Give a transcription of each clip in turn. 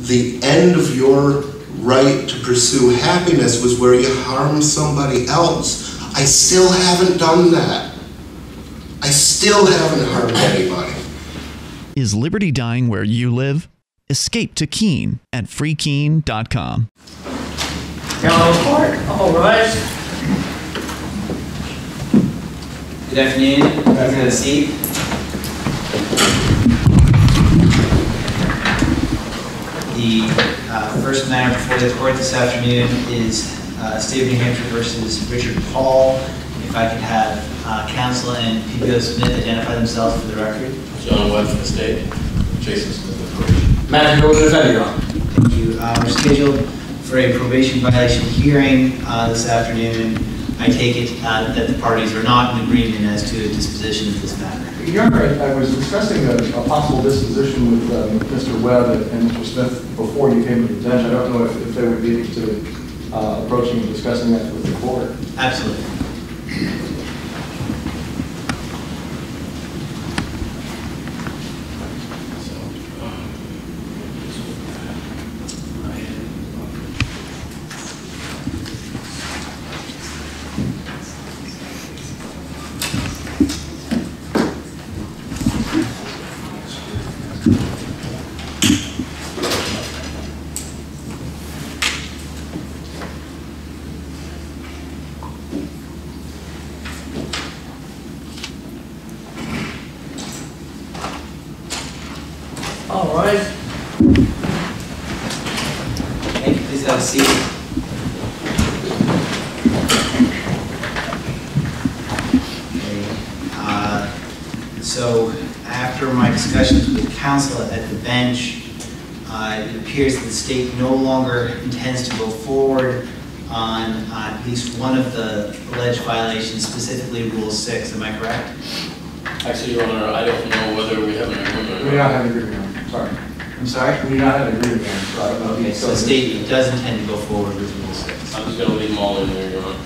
the end of your right to pursue happiness was where you harm somebody else. I still haven't done that. I still haven't harmed anybody. Is liberty dying where you live? Escape to Keene at freekeene.com. Gallo Court, all rise. Good afternoon. Please have a seat. The first matter before the court this afternoon is State of New Hampshire versus Richard Paul. If I could have counsel and PBO Smith identify themselves for the record. John Webb for the state. Jason Smith for the probation. Matthew Golden, defender, Your Honor. Thank you. We're scheduled for a probation violation hearing this afternoon. I take it that the parties are not in agreement as to a disposition of this matter. Your Honor, I was discussing a possible disposition with Mr. Webb and Mr. Smith before you came to the bench. I don't know if they would be to approaching and discussing that with the court. Absolutely. All right. Thank you. Please have a seat. Okay. So after my discussions with counsel at the bench, it appears that the state no longer intends to go forward on at least one of the alleged violations, specifically Rule 6. Am I correct? Actually, Your Honor, I don't know whether we have an agreement. We do not have an agreement. Sorry. I'm sorry? We do not have an agreement. So I don't know. Okay, so the state does intend to go forward with Rule 6. I'm just going to leave them all in there, Your Honor.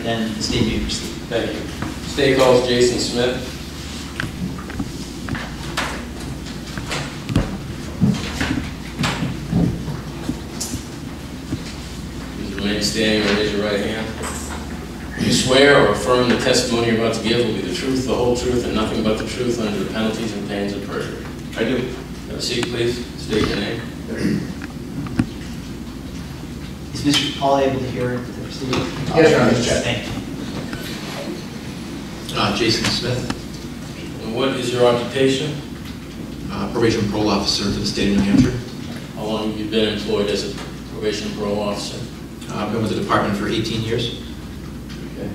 Then the state may proceed. Thank you. State calls Jason Smith. Please remain standing or raise your right hand. You swear or affirm the testimony you're about to give will be the truth, the whole truth, and nothing but the truth under the penalties and pains of perjury. I do. Have a seat, please. State your name. Is Mr. Paul able to hear the proceeding? Yes, Your Honor. Thank you. Jason Smith, And what is your occupation? probation parole officer for the state of New Hampshire. How long have you been employed as a probation parole officer? I've been with the department for 18 years. Okay.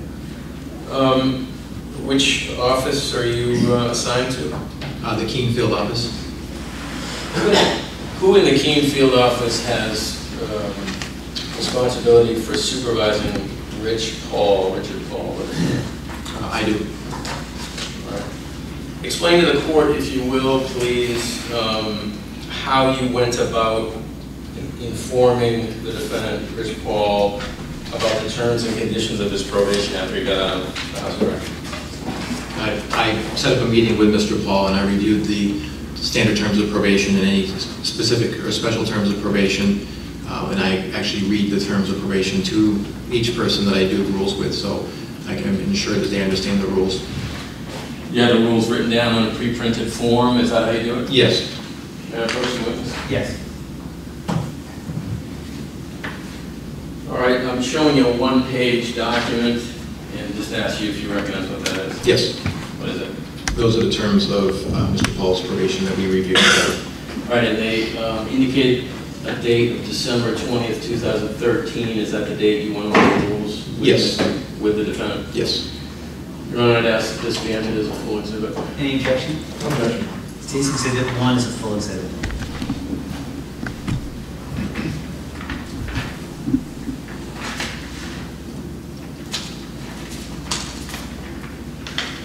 Which office are you assigned to? The Keene field office. Who in the Keene field office has responsibility for supervising Richard Paul? I do. All right. Explain to the court, if you will, please, how you went about informing the defendant, Richard Paul, about the terms and conditions of his probation after he got out of the house arrest. I set up a meeting with Mr. Paul and I reviewed the standard terms of probation and any specific or special terms of probation. And I actually read the terms of probation to each person that I do rules with, so I can ensure that they understand the rules. You have the rules written down on a pre-printed form, is that how you do it? Yes. May I approach the witness? Yes. All right, I'm showing you a one-page document and just ask you if you recognize what that is. Yes. What is it? Those are the terms of Mr. Paul's probation that we reviewed. All right, and they indicate a date of December 20th, 2013. Is that the date you went over the rules with, Yes. with the defendant? Yes. Your Honor, I'd ask that this be entered as a full exhibit. Any objection? No objection. State's Exhibit 1 is a full exhibit.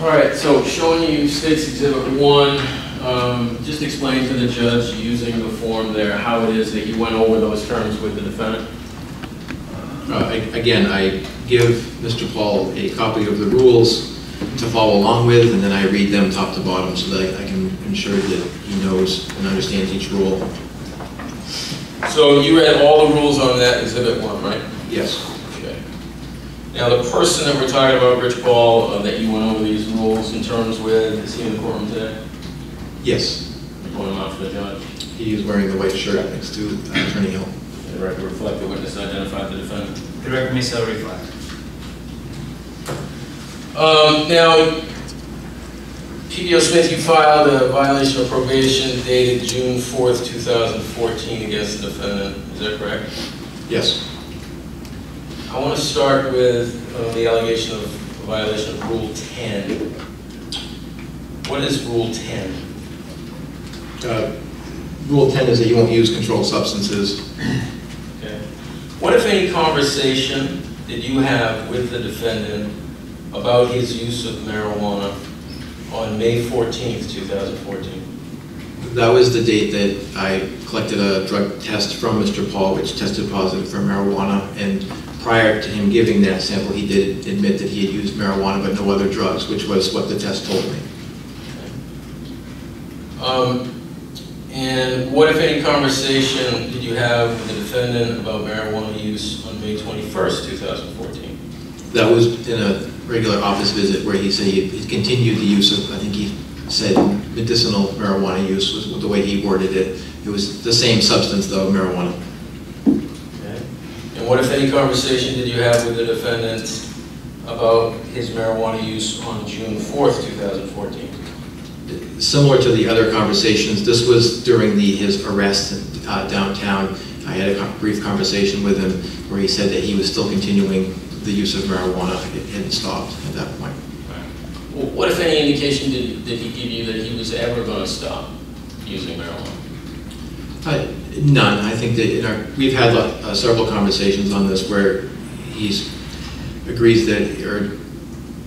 All right, so showing you State's Exhibit 1, just explain to the judge using the form there how it is that you went over those terms with the defendant. Again, I give Mr. Paul a copy of the rules to follow along with, and then I read them top to bottom so that I can ensure that he knows and understands each rule. So you read all the rules on that Exhibit 1, right? Yes. Okay. Now the person that we're talking about, Rich Paul, that you went over these rules in terms with, is he in the courtroom today? Yes. You're pulling him out for the judge? He is wearing the white shirt next to Attorney Hill. The record reflect the witness identified the defendant. The record may so reflect. Now, P.O. Smith, you filed a violation of probation dated June 4th, 2014 against the defendant. Is that correct? Yes. I want to start with the allegation of violation of Rule 10. What is Rule 10? Rule 10 is that you won't use controlled substances. Okay. What, if any, conversation did you have with the defendant about his use of marijuana on May 14th, 2014? That was the date that I collected a drug test from Mr. Paul, which tested positive for marijuana, and prior to him giving that sample, he did admit that he had used marijuana but no other drugs, which was what the test told me. And what, if any, conversation did you have with the defendant about marijuana use on May 21st, 2014? That was in a regular office visit where he said he continued the use of, I think he said medicinal marijuana use was the way he worded it. It was the same substance though, marijuana. Okay. And what, if any, conversation did you have with the defendant about his marijuana use on June 4th, 2014? Similar to the other conversations, this was during his arrest downtown. I had a brief conversation with him where he said that he was still continuing the use of marijuana. It hadn't stopped at that point. Well, what, if any, indication did he give you that he was ever going to stop using marijuana? None. I think that we've had several conversations on this where he agrees that, or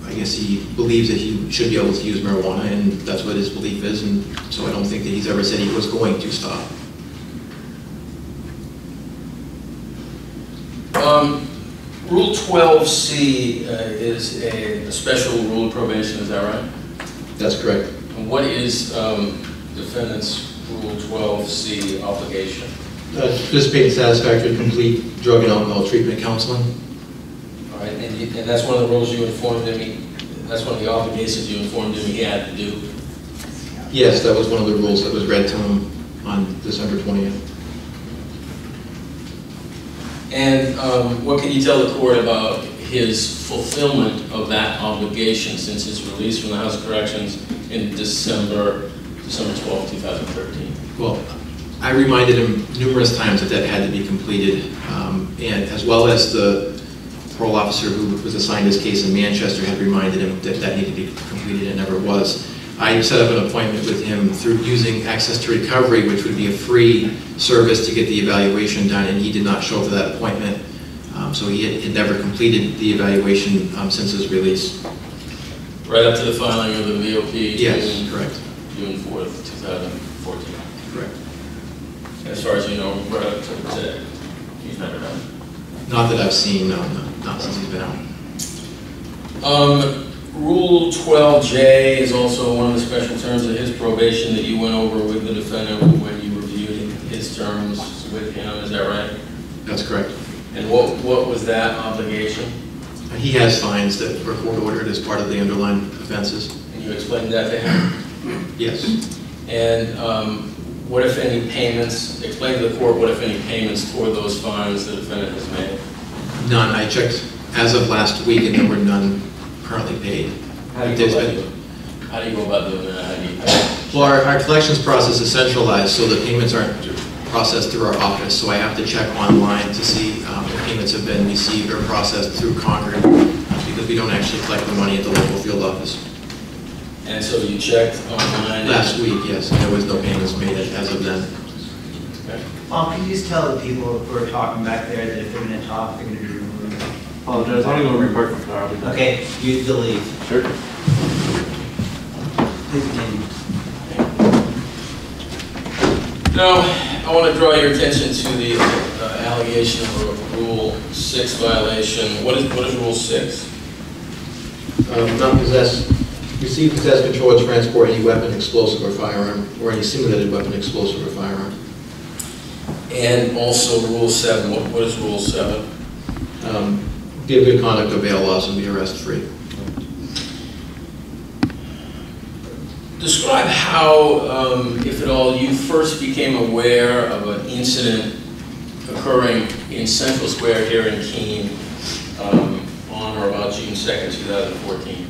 I guess he believes that he should be able to use marijuana, and that's what his belief is, and so I don't think that he's ever said he was going to stop. Rule 12C is a special rule of probation, is that right? That's correct. And what is defendant's Rule 12C obligation? Participate in satisfactory, complete drug and alcohol treatment counseling. All right, and that's one of the rules you informed him, that's one of the obligations you informed him he had to do? Yes, that was one of the rules that was read to him on December 20th. And what can you tell the court about his fulfillment of that obligation since his release from the House of Corrections in December 12, 2013? Well, I reminded him numerous times that had to be completed, and as well as the parole officer who was assigned his case in Manchester had reminded him that needed to be completed and never was. I set up an appointment with him through using Access to Recovery, which would be a free service to get the evaluation done, and he did not show up to that appointment. So he had never completed the evaluation since his release. Right up to the filing of the VOP? Yes, correct. June 4th, 2014? Correct. As far as you know, right up to today, he's never done it? Not that I've seen, no, not since he's been out. Rule 12J is also one of the special terms of his probation that you went over with the defendant when you reviewed his terms with him, is that right? That's correct. And what was that obligation? He has fines that were court ordered as part of the underlying offenses. And you explained that to him? Yes. And what, if any, payments, explain to the court what, if any, payments toward those fines the defendant has made? None. I checked as of last week and there were none currently paid. How do you go about doing that? How do you pay? Well, our collections process is centralized, so the payments aren't processed through our office, so I have to check online to see if payments have been received or processed through Concord, because we don't actually collect the money at the local field office. And so you checked online? Last week, yes, and there was no payments made as of then. Okay. Can you just tell the people who are talking back there that if they're going to talk, they're going to be removed? Apologize, I'm going to report from Carl. Okay, you delete. Sure. Please continue. Now, I want to draw your attention to the allegation of a Rule 6 violation. What is Rule 6? Not possess, receive, possess, control, or transport any weapon, explosive, or firearm, or any simulated weapon, explosive, or firearm. And also Rule 7, what is Rule 7? Give good conduct, obey all laws, and be arrest free. Describe how, if at all, you first became aware of an incident occurring in Central Square here in Keene on or about June 2nd, 2014.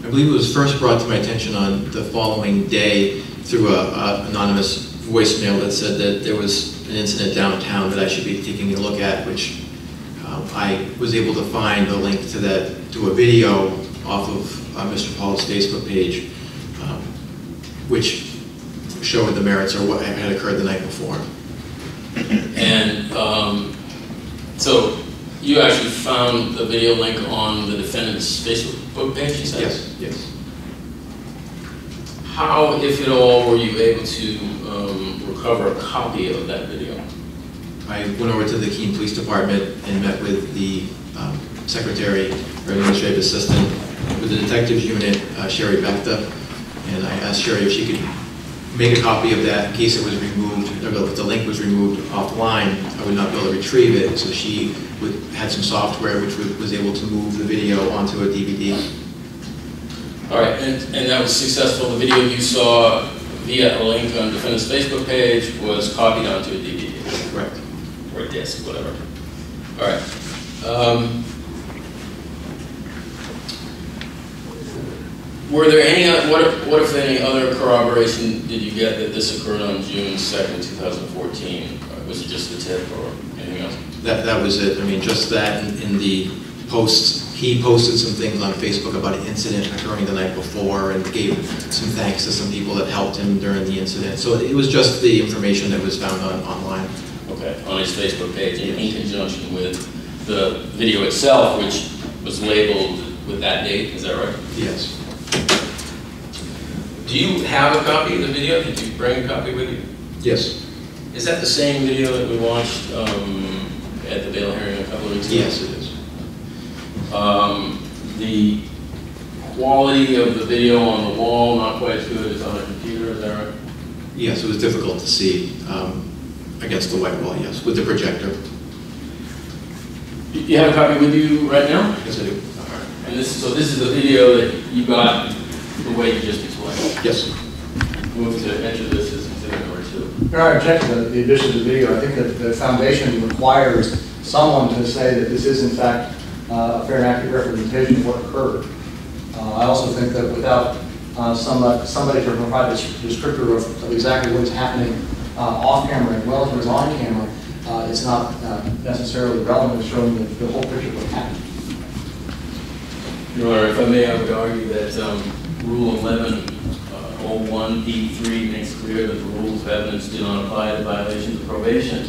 I believe it was first brought to my attention on the following day through an anonymous voicemail that said that there was an incident downtown that I should be taking a look at, which I was able to find the link to to a video off of Mr. Paul's Facebook page, which showed the merits or what had occurred the night before. And so you actually found the video link on the defendant's Facebook page, you said? Yes, yes. How, if at all, were you able to recover a copy of that video? I went over to the Keene Police Department and met with the secretary or administrative assistant with the detectives unit, Sherry Becta, and I asked Sherry if she could make a copy of that in case it was removed, or if the link was removed offline, I would not be able to retrieve it. So she had some software which was able to move the video onto a DVD. All right, and that was successful. The video you saw via a link on the defendant's Facebook page was copied onto a DVD. Correct. Or a disc, whatever. All right. Were there any, what if any other corroboration did you get that this occurred on June 2nd, 2014? Was it just the tip or anything else? That was it. I mean, just that in the posts, he posted some things on Facebook about an incident occurring the night before and gave some thanks to some people that helped him during the incident. So it was just the information that was found online. Okay, on his Facebook page in conjunction with the video itself, which was labeled with that date, is that right? Yes. Do you have a copy of the video? Did you bring a copy with you? Yes. Is that the same video that we watched at the bail hearing a couple of weeks ago? Yes, it is. The quality of the video on the wall, not quite as good as on a computer, is that right? Yes, it was difficult to see against the white wall, yes, with the projector. You have a copy with you right now? Yes, I do. All right. And this is the video that you got the way you just explained? Yes. Move to enter this as exhibit number 2. There are objections to the addition of the video. I think that the foundation requires someone to say that this is in fact a fair and accurate representation of what occurred. I also think that without somebody to provide a descriptor of exactly what's happening off camera as well as on camera, it's not necessarily relevant to showing the whole picture of what happened. Your Honor, if I may, I would argue that Rule 11.01(b)(3) makes clear that the rules of evidence do not apply to violations of probation.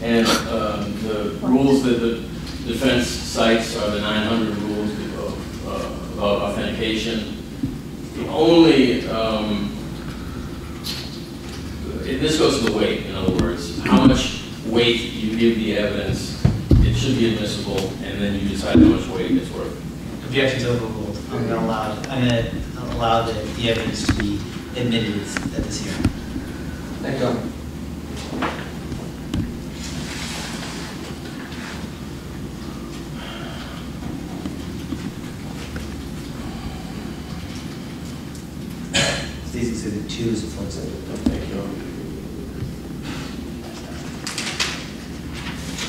And the rules that the defense cites are the 900 rules about authentication. The only, this goes to the weight, in other words. How much weight you give the evidence, it should be admissible, and then you decide how much weight it's worth. Objections overruled. I'm going to allow the evidence to be admitted at this hearing. Thank you. These exhibit 2 is a full exhibit. Thank you.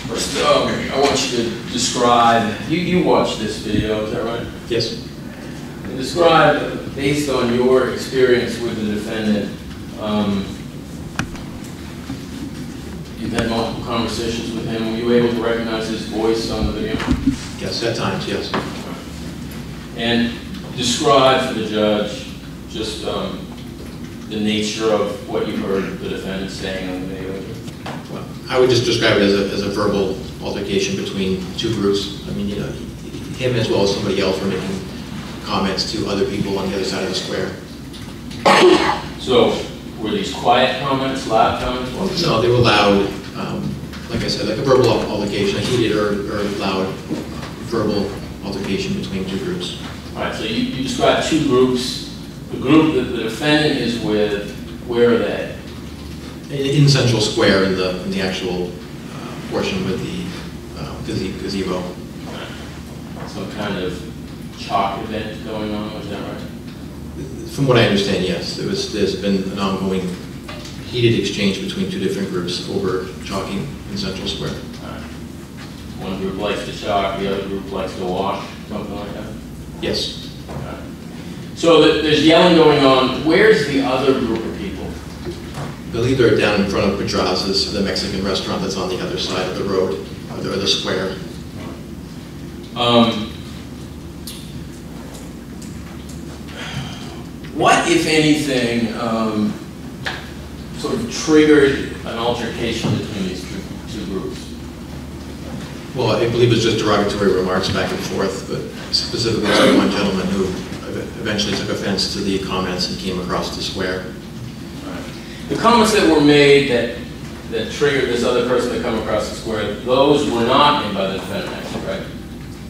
First, I want you to describe, you watched this video, is that right? Yes. And describe, based on your experience with the defendant, you've had multiple conversations with him. Were you able to recognize his voice on the video? Yes, at times, yes. And describe for the judge just the nature of what you heard the defendant saying on the video. Well, I would just describe it as a verbal altercation between two groups. I mean, you know, him as well as somebody else were making comments to other people on the other side of the square. So, were these quiet comments, loud comments? No, they were loud. Like I said, like a verbal altercation, a heated or loud verbal altercation between two groups. All right, so you described two groups. The group that the defendant is with, where are they? In Central Square, in the actual portion with the gazebo. Some kind of chalk event going on, is that right? From what I understand, yes. There's been an ongoing heated exchange between two different groups over chalking in Central Square. One group likes to chalk, the other group likes to wash, something like that? Yes. So there's yelling going on. Where's the other group of people? I believe they're down in front of Pedraza's, the Mexican restaurant that's on the other side of the road, or the square. What, if anything, sort of triggered an altercation between these two groups? Well, I believe it was just derogatory remarks back and forth, but specifically to one gentleman who eventually took offense to the comments and came across the square. The comments that were made that triggered this other person to come across the square, those were not made by the defendant, actually, right?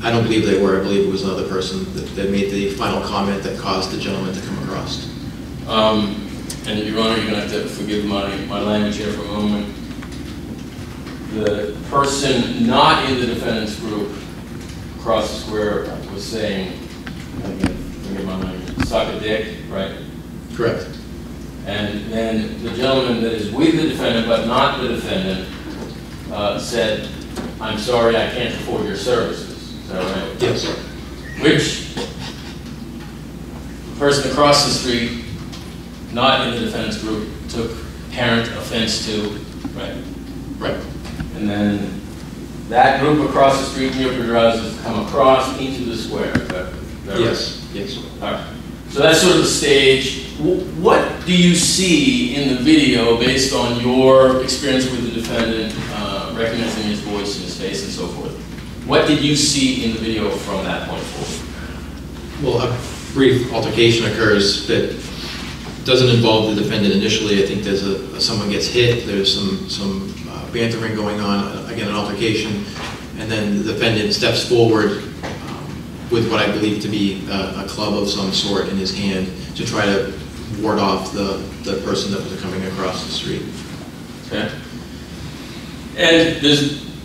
I don't believe they were. I believe it was another person that made the final comment that caused the gentleman to come across. And Your Honor, you're going to have to forgive my language here for a moment. The person not in the defendant's group across the square was saying, forgive my language, suck a dick, right? Correct. And then the gentleman that is with the defendant but not the defendant said, I'm sorry, I can't afford your services. Is that right? Yes. Which the person across the street, not in the defendant's group, took apparent offense to, right? Right. And then that group across the street near Pedraza has come across into the square. Is that Yes. Right? Yes. All right. So that's sort of the stage. What do you see in the video based on your experience with the defendant, recognizing his voice and his face and so forth? What did you see in the video from that point forward? Well, a brief altercation occurs that doesn't involve the defendant initially. I think there's someone gets hit. There's some bantering going on. Again, an altercation, and then the defendant steps forward with what I believe to be a club of some sort in his hand to try to ward off the person that was coming across the street. Okay. And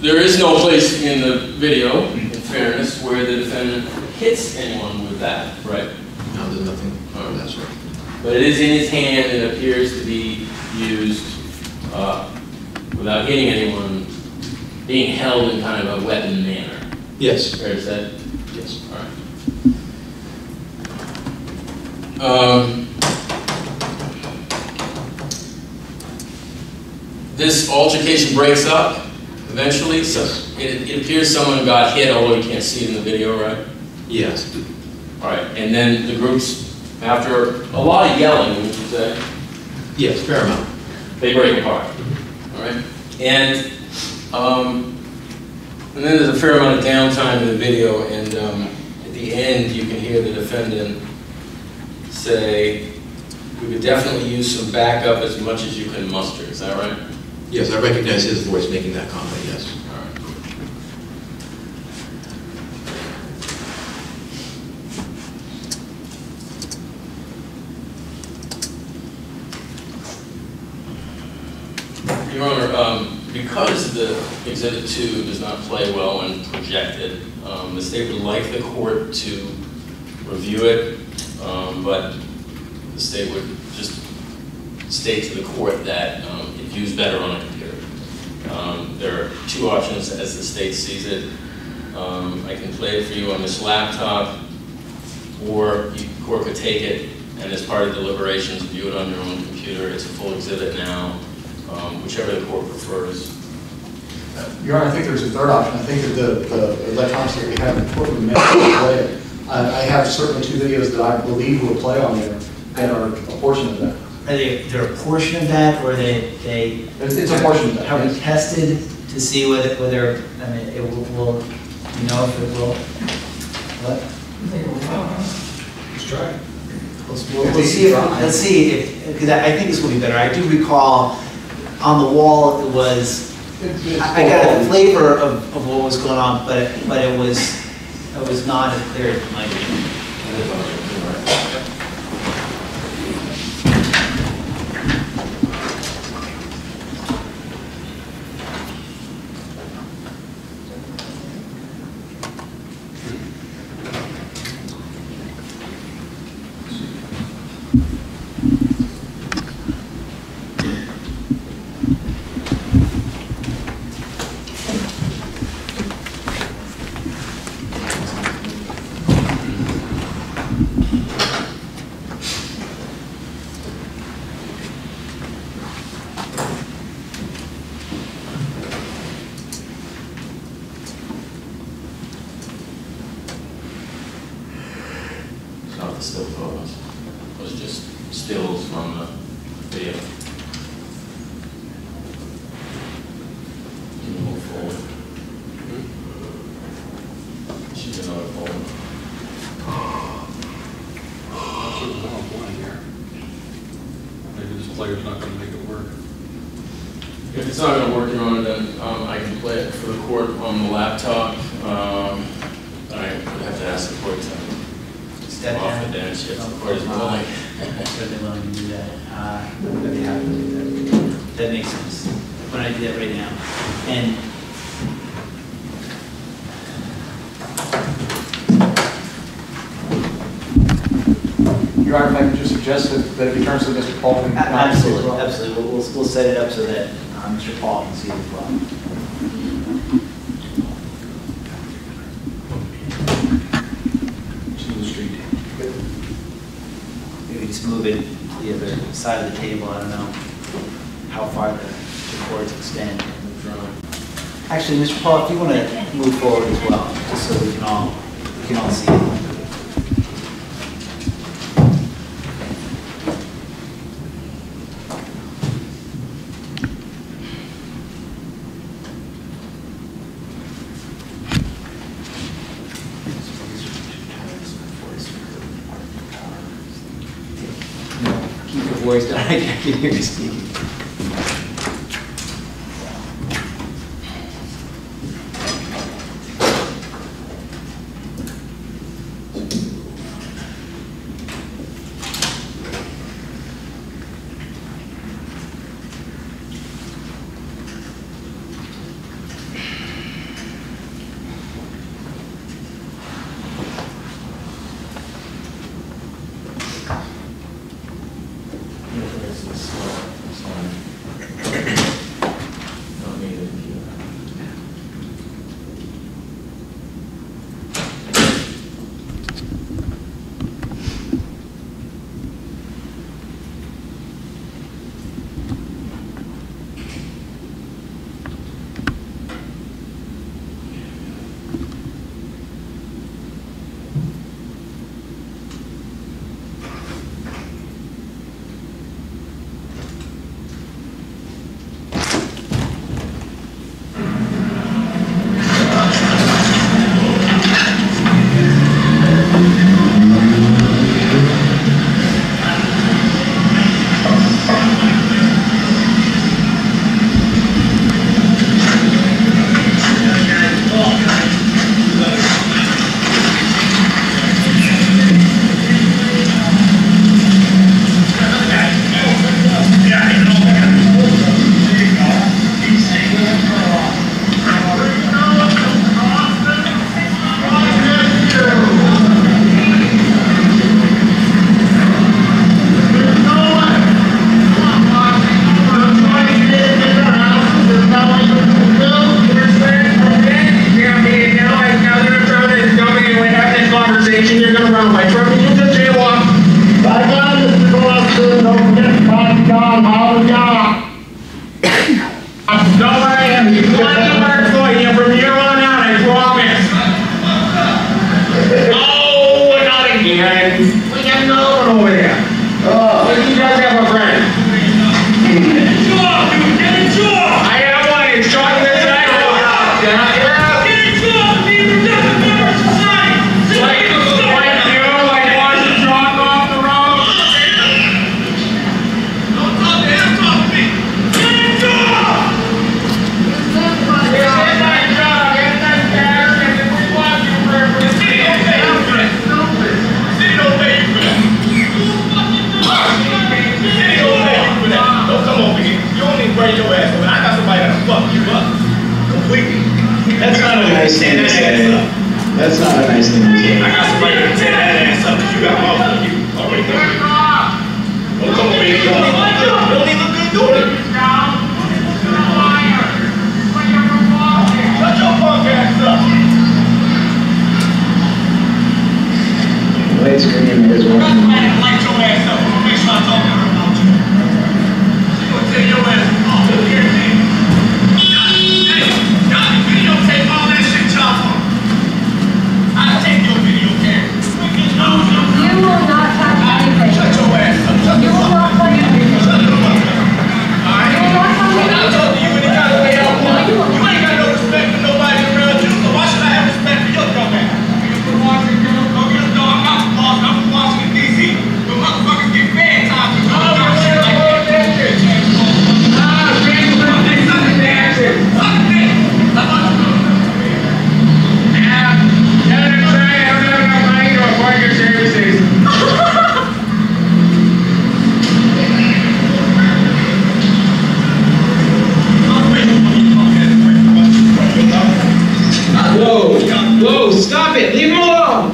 there is no place in the video, in fairness, where the defendant hits anyone with that, right? No, there's nothing of that sort. But it is in his hand and appears to be used without hitting anyone, being held in kind of a weapon manner. Yes. Fair to say? Yes. All right. This altercation breaks up eventually. So it appears someone got hit, although you can't see it in the video, right? Yes. All right. And then the groups, after a lot of yelling, would you say? Yes, fair amount. They break apart. All right. And then there's a fair amount of downtime in the video, and at the end you can hear the defendant say, "We could definitely use some backup as much as you can muster." Is that right? Yes, I recognize his voice making that comment, yes. All right. Your Honor, because the Exhibit 2 does not play well when projected, the state would like the court to review it, but the state would just state to the court that it views better on a computer. There are two options as the state sees it. I can play it for you on this laptop, or the court could take it and as part of deliberations view it on your own computer. It's a full exhibit now, whichever the court prefers. Your Honor, I think there's a third option. I think that the electronics that we have in the courtroom may play it. I have certainly two videos that I believe will play on there that are a portion of that. Are they're a portion of that, or they It's a portion of that. have we Yes. tested to see whether I mean it will you know if it will what? Let's try it. We'll see if, let's see if, because I think this will be better. I do recall on the wall it was, I got a flavor of what was going on, but it was not as clear as it might be. the still photos. It was just stills from the video. Can you move forward? She's another phone. Maybe this player's not going to make it work. If it's not going to work, Your Honor, then I can play it for the court on the laptop. I would have to ask the court to Step off down. the bench if the court is willing. Would they willing to do that? I'd be happy to do that. That makes sense. Why don't I do that right now? And Your Honor, if I could just suggest that it returns to Mr. Paul. and not to me as absolutely, well. absolutely. We'll set it up so that Mr. Paul can see it as well. Maybe just move it to the other side of the table. I don't know how far the cords extend. Actually, Mr. Paul, if you want to move forward as well, just so we can all see it. Keep your voice down. I can't hear you speaking. That's not a nice thing to say. I got somebody to tear that ass up because you got mouth on you. Already there. Don't come over here. You don't even look good doing it. Shut your punk ass up. Light screen is one. Light your ass up. Make sure I'm talking about you. She's going to tear your ass off. Y'all videotape all that shit y'all on. I'll take your video camera. You will not Stop it! Leave him alone!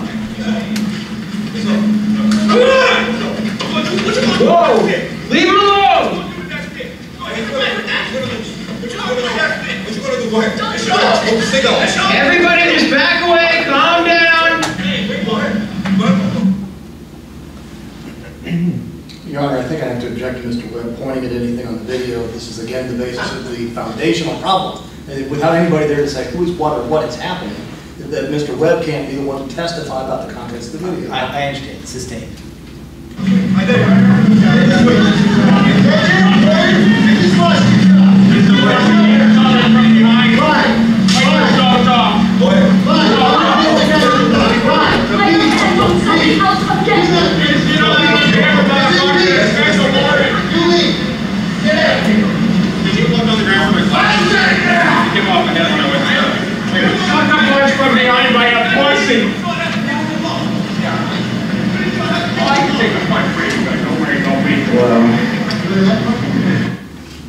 Whoa! Leave him alone! Everybody just back away, calm down! Your Honor, I think I have to object to Mr. Webb pointing at anything on the video. This is again the basis of the foundational problem. And without anybody there to say who's what or what is happening, that Mr. Webb can't be the one to testify about the contents of the video. I understand. Sustained.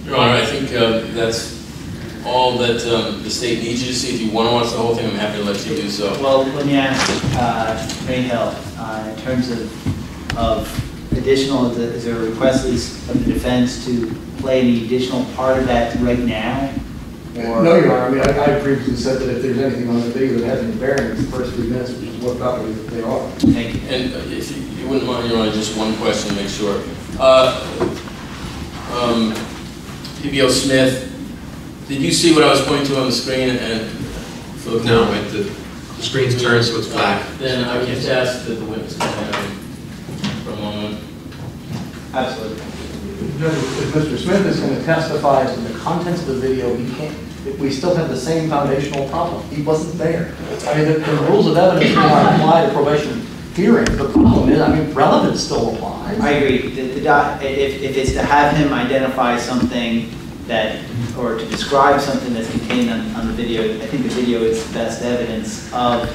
Your Honor, I think that's all that the state needs you to see. If you want to watch the whole thing, I'm happy to let you do so. Well, let me ask Mayhill, in terms of additional, is there a request of the defense to play any additional part of that right now? Or? No, Your Honor. I mean, I previously said that if there's anything on the video that has any bearing, it's the first 3 minutes, which is what probably they are. Thank you. And if you wouldn't mind, Your Honor, just one question to make sure. PBO Smith, did you see what I was pointing to on the screen? And for the No, the screen's turned so it's black. Then I would just ask that the witness come down for a moment. Absolutely. If Mr. Smith is going to testify as to the contents of the video, he can't. We still have the same foundational problem. He wasn't there. I mean, the rules of evidence do not apply to probation hearings. The problem is, I mean, relevance still applies. I agree. If it's to have him identify something that, or to describe something that's contained on the video, I think the video is the best evidence of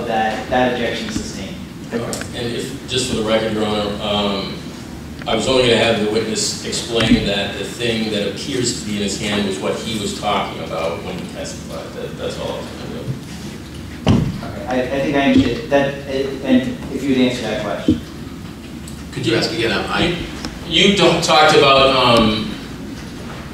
that objection sustained. And if, just for the record, Your Honor, I was only going to have the witness explain that the thing that appears to be in his hand was what he was talking about when he testified. That's all I was going to do. Okay. I think I understood that, and if you would answer that question. Could you ask again? You talked about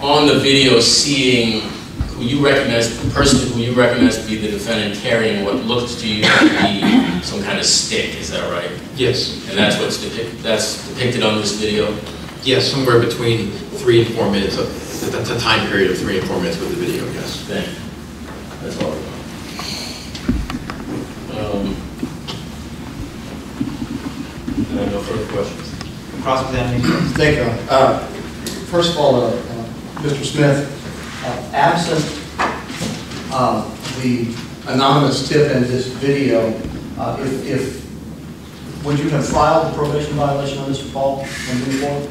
on the video seeing who you recognize, the person who you recognize to be the defendant carrying what looked to you to be some kind of stick. Is that right? Yes. And that's what's depicted on this video? Yes, somewhere between 3 and 4 minutes. That's a time period of 3 and 4 minutes with the video, yes. Thank you. That's all. I have no further questions. Cross-examination. Thank you. First of all, Mr. Smith, absent the anonymous tip in this video, would you have filed the probation violation on Mr. Paul when moving forward?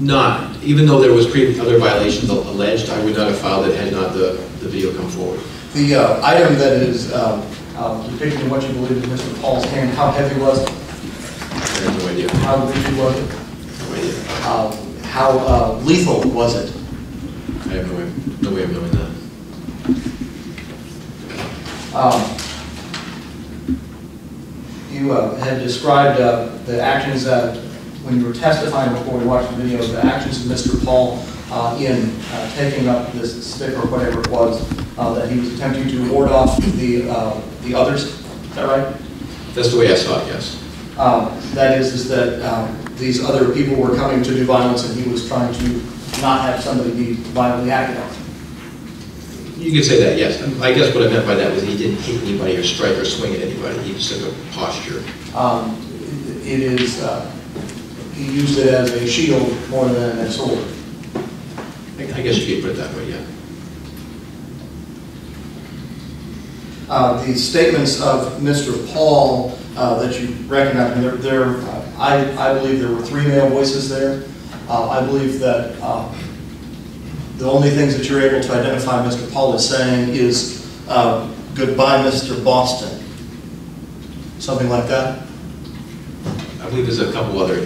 Not, even though there was other violations alleged, I would not have filed it had not the video come forward. The item that is depicting what you believe is Mr. Paul's hand, how heavy was it? I have no idea. How rigid was it? No idea. How lethal was it? I have no way of knowing that. You had described the actions when you were testifying before we watched the video, the actions of Mr. Paul in taking up this stick or whatever it was, that he was attempting to ward off the others. Is that right? That's the way I saw it, yes. That is that these other people were coming to do violence and he was trying to not have somebody be violently acted on. You could say that, yes. I guess what I meant by that was he didn't hit anybody or strike or swing at anybody. He just took a posture. It is, he used it as a shield more than a sword. I guess you could put it that way, yeah. The statements of Mr. Paul that you recognize, I believe there were 3 male voices there. I believe that the only things that you're able to identify Mr. Paul as saying is, goodbye, Mr. Boston. Something like that? I believe there's a couple other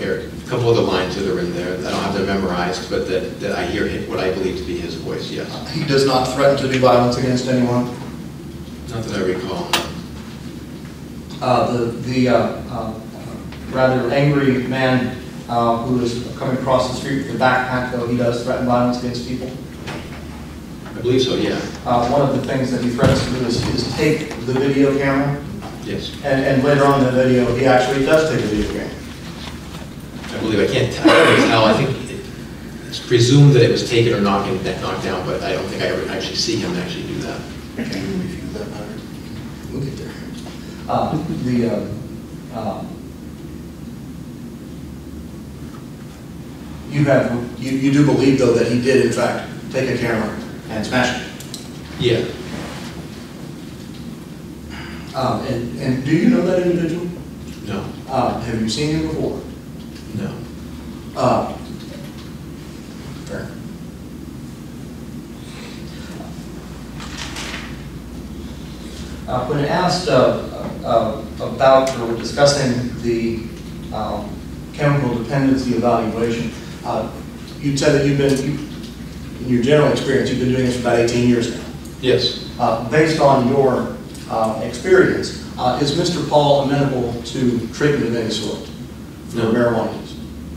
lines that are in there. I don't have them memorized, but that I hear what I believe to be his voice, yes. He does not threaten to do violence against anyone? Not that I recall. The rather angry man who is coming across the street with a backpack, though he does threaten violence against people. I believe so, yeah. One of the things that he threatens to do is take the video camera. Yes. And later on in the video, he actually does take the video camera. I believe, I can't tell. I think it's presumed that it was taken or knocked down, but I don't think I ever actually see him actually do that. Can you review that matter? We'll get there. You do believe, though, that he did, in fact, take a camera and smash it? Yeah. And do you know that individual? No. Have you seen him before? No. Fair. When asked about or discussing the chemical dependency evaluation, you said that in your general experience, you've been doing this for about 18 years now. Yes. Based on your experience, is Mr. Paul amenable to treatment of any sort for marijuana use?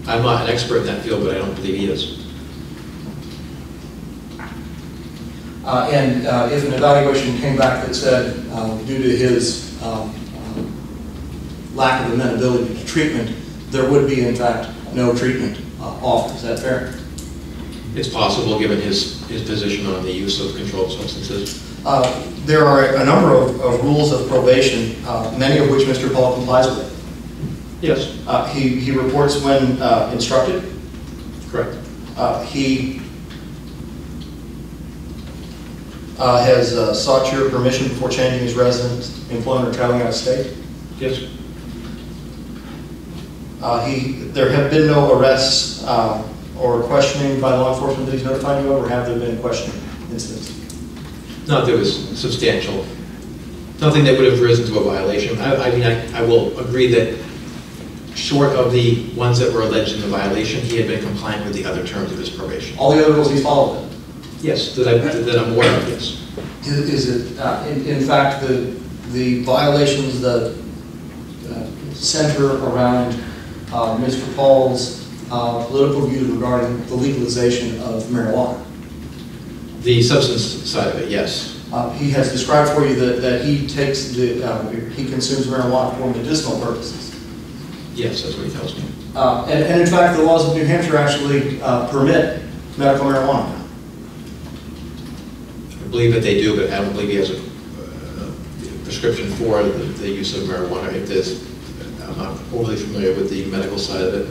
I'm not an expert in that field, but I don't believe he is. And if an evaluation came back that said, due to his lack of amenability to treatment, there would be, in fact, no treatment offered. Is that fair? It's possible, given his position on the use of controlled substances. There are a number of rules of probation, many of which Mr. Paul complies with. Yes. He reports when instructed. Correct. He has sought your permission before changing his residence, employment, or traveling out of state. Yes. There have been no arrests or questioning by law enforcement that he's notified you of, or have there been questioning incidents? Not that it was substantial. Nothing that would have risen to a violation. I mean, I will agree that short of the ones that were alleged in the violation, he had been compliant with the other terms of his probation. All the other rules he's followed then? Yes, that I'm aware of, yes. Is it, in fact, the violations that center around Mr. Paul's political views regarding the legalization of marijuana? The substance side of it, yes. He has described for you that he takes he consumes marijuana for medicinal purposes. Yes, that's what he tells me. And in fact, the laws of New Hampshire actually permit medical marijuana. I believe that they do, but I don't believe he has a prescription for the use of marijuana. If there's, I'm not overly familiar with the medical side of it.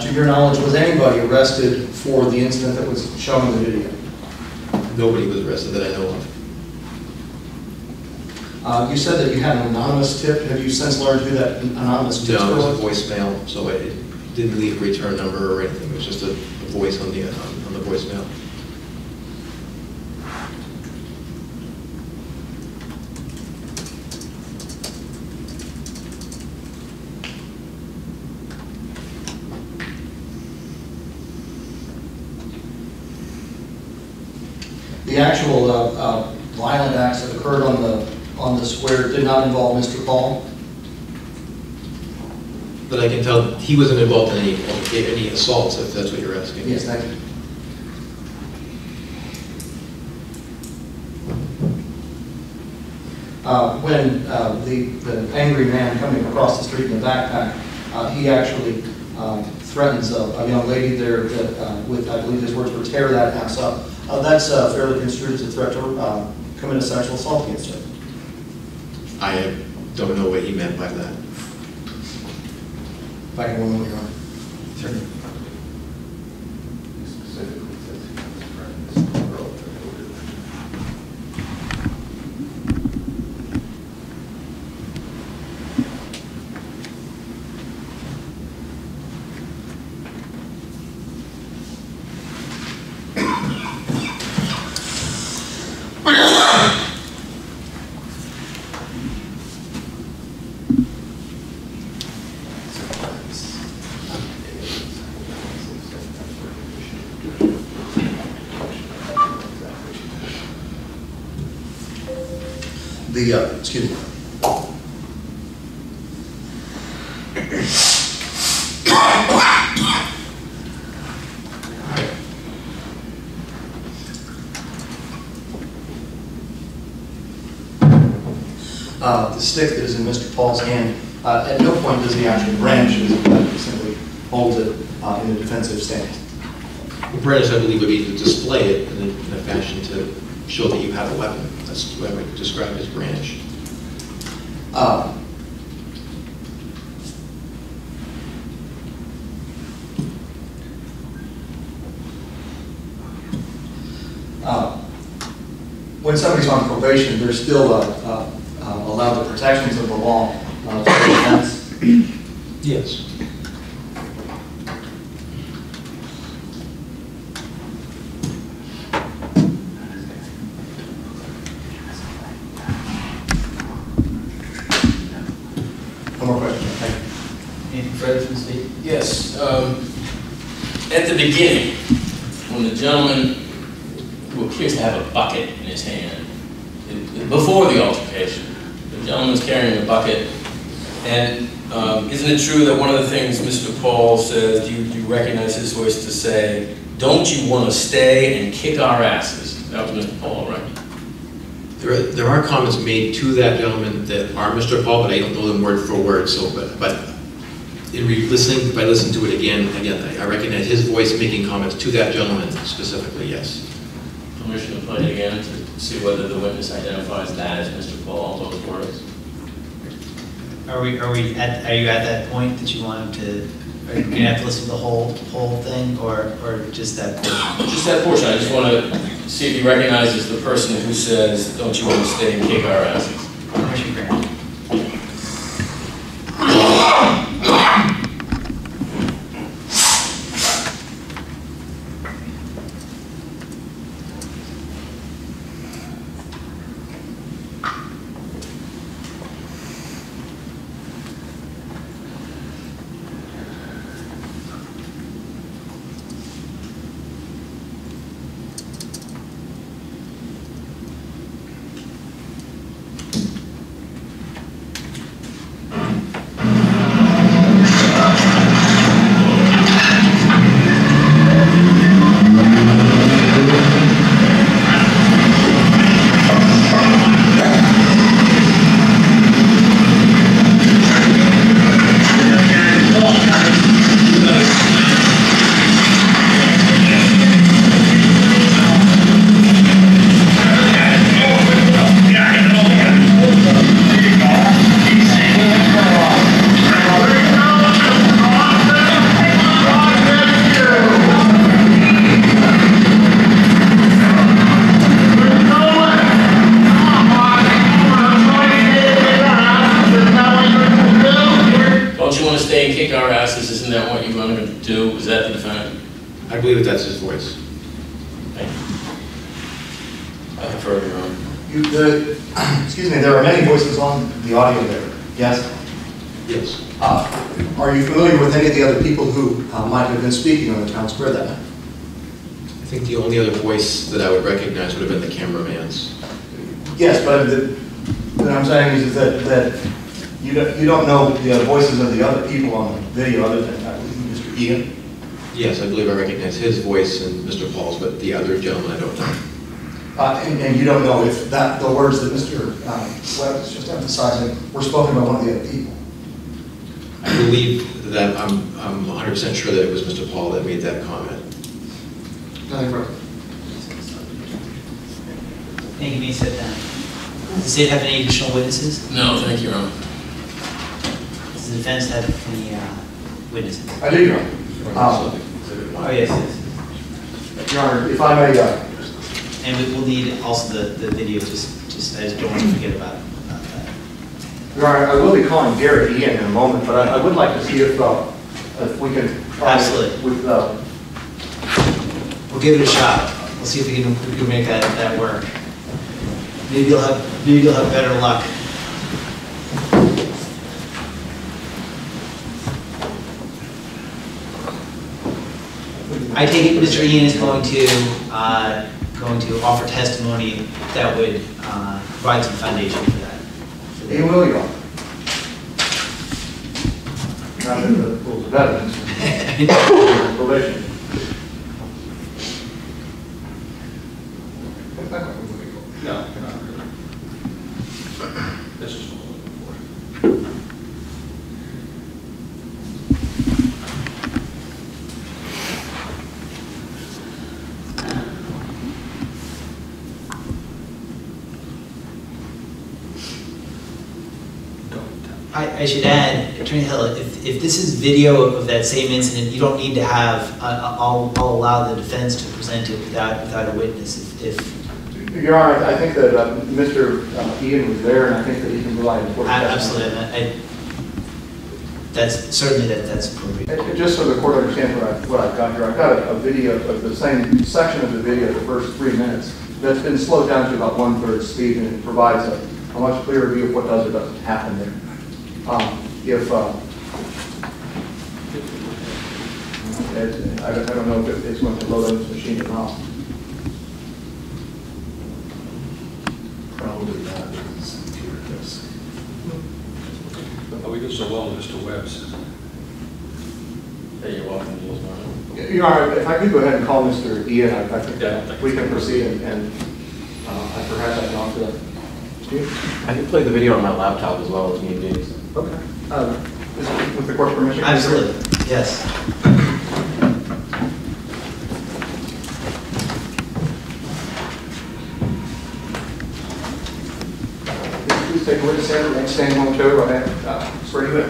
To your knowledge, was anybody arrested for the incident that was shown in the video? Nobody was arrested that I know of. You said that you had an anonymous tip. Have you since learned who that anonymous tip was? No, it was a voicemail, so it didn't leave a return number or anything. It was just a voice on the voicemail. The actual violent acts that occurred on the square did not involve Mr. Paul? But I can tell he wasn't involved in any assaults, if that's what you're asking. Yes, thank you. When the angry man coming across the street in a backpack, he actually threatens a young lady there that, with, I believe his words were, tear that ass up. That's fairly construed as a threat to commit a sexual assault against her. I don't know what he meant by that. If I can one more, Your Honor. Sure. Excuse me. The stick that is in Mr. Paul's hand, at no point does he actually branch it, he simply holds it in a defensive stance. Branch, I believe, would be to display it in a fashion to show that you have a weapon. That's what I would describe as branch. When somebody's on probation, they're still allowed the protections of the law for defense. Yes. One more question. Thank you. Anything further from the state? Yes. At the beginning, when the gentleman who appears to have a bucket in his hand, before the altercation, the gentleman's carrying a bucket, and isn't it true that one of the things Mr. Paul says, do you recognize his voice to say, "Don't you want to stay and kick our asses"? That was Mr. Paul, right? There are comments made to that gentleman that are Mr. Paul, but I don't know them word for word. So, but in listening, if I listen to it again, I recognize his voice making comments to that gentleman specifically. Yes. Permission to play it again to see whether the witness identifies that as Mr. Paul, those words. Are you at that point that you want him to? Are you gonna have to listen to the whole thing, or just that portion? Just that portion. I just want to see if he recognizes the person who says, "Don't you want to stay and kick our asses?" Permission granted. I believe that's his voice. Thank you. I prefer your own. Excuse me, there are many voices on the audio there. Yes? Yes. Are you familiar with any of the other people who might have been speaking on the town square that night? I think the only other voice that I would recognize would have been the cameraman's. Yes, but what I'm saying is that you don't know the voices of the other people on the video other than Mr. Ian? Yes, I believe I recognize his voice and Mr. Paul's, but the other gentleman I don't know. And you don't know if the words that Mr. Webb was just emphasizing were spoken by one of the other people? I believe that I'm 100% sure that it was Mr. Paul that made that comment. Nothing further. Thank you, may sit down. Does the state have any additional witnesses? No, thank you, Your Honor. Does the defense have any witnesses? I do, Your Honor. Oh, yes, yes. Your Honor, if I may... and we'll need also the video, just I just don't want to forget about that. Your Honor, I will be calling Garrett Ian in a moment, but I would like to see if we can try Absolutely. with... We'll give it a shot. We'll see if we can make that work. Maybe you'll have better luck. I take it Mr. Ian is going to offer testimony that would provide some foundation for that. He will, Your Honor. Not in the rules of evidence. Probation. No, not really. This is what we're looking for. I should add, Attorney Hill, if this is video of that same incident, you don't need to have, I'll allow the defense to present it without a witness. Your Honor, I think that Mr. Ian was there, and I think that he can provide important testimony. Absolutely. That's appropriate. Just so the court understands what I've got here, I've got a video of the same section of the video, the first 3 minutes, that's been slowed down to about 1/3 speed, and it provides a much clearer view of what does or doesn't happen there. I don't know if it's going to load on this machine or not. Probably not. It's a computer disk. But we do so well with Mr. Webb's. Hey, you're welcome to use mine. Your Honor, if I could go ahead and call Mr. Ian, I think Yeah, we can proceed, and perhaps I can offer that. I can play the video on my laptop as well if need be. Okay. With the court's permission? Absolutely, yes. Please take a witness stand and stand momentarily while I swear you in.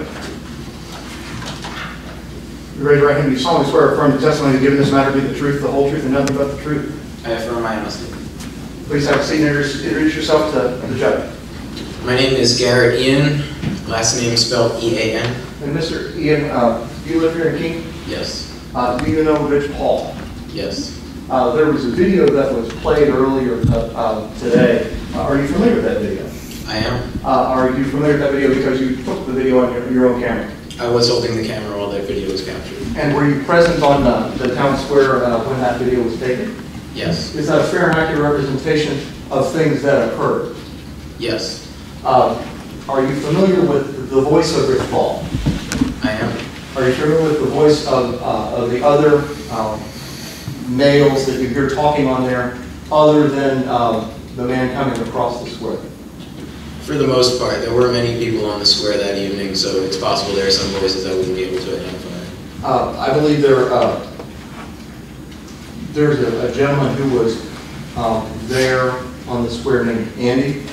You raise your right hand. You solemnly swear or affirm the testimony given in this matter be the truth, the whole truth, and nothing but the truth. I affirm my honesty. Please have a seat and introduce yourself to the judge. My name is Garrett Ian. Last name spelled E-A-N. And Mr. Ian, do you live here in Keene? Yes. Do you know Rich Paul? Yes. There was a video that was played earlier today. Are you familiar with that video? I am. Are you familiar with that video because you took the video on your own camera? I was holding the camera while that video was captured. And were you present on the town square when that video was taken? Yes. Is that a fair and accurate representation of things that occurred? Yes. Are you familiar with the voice of Rich Paul? I am. Are you familiar with the voice of the other males that you hear talking on there, other than the man coming across the square? For the most part, there were many people on the square that evening, so it's possible there are some voices I wouldn't be able to identify. I believe there's a gentleman who was there on the square named Andy.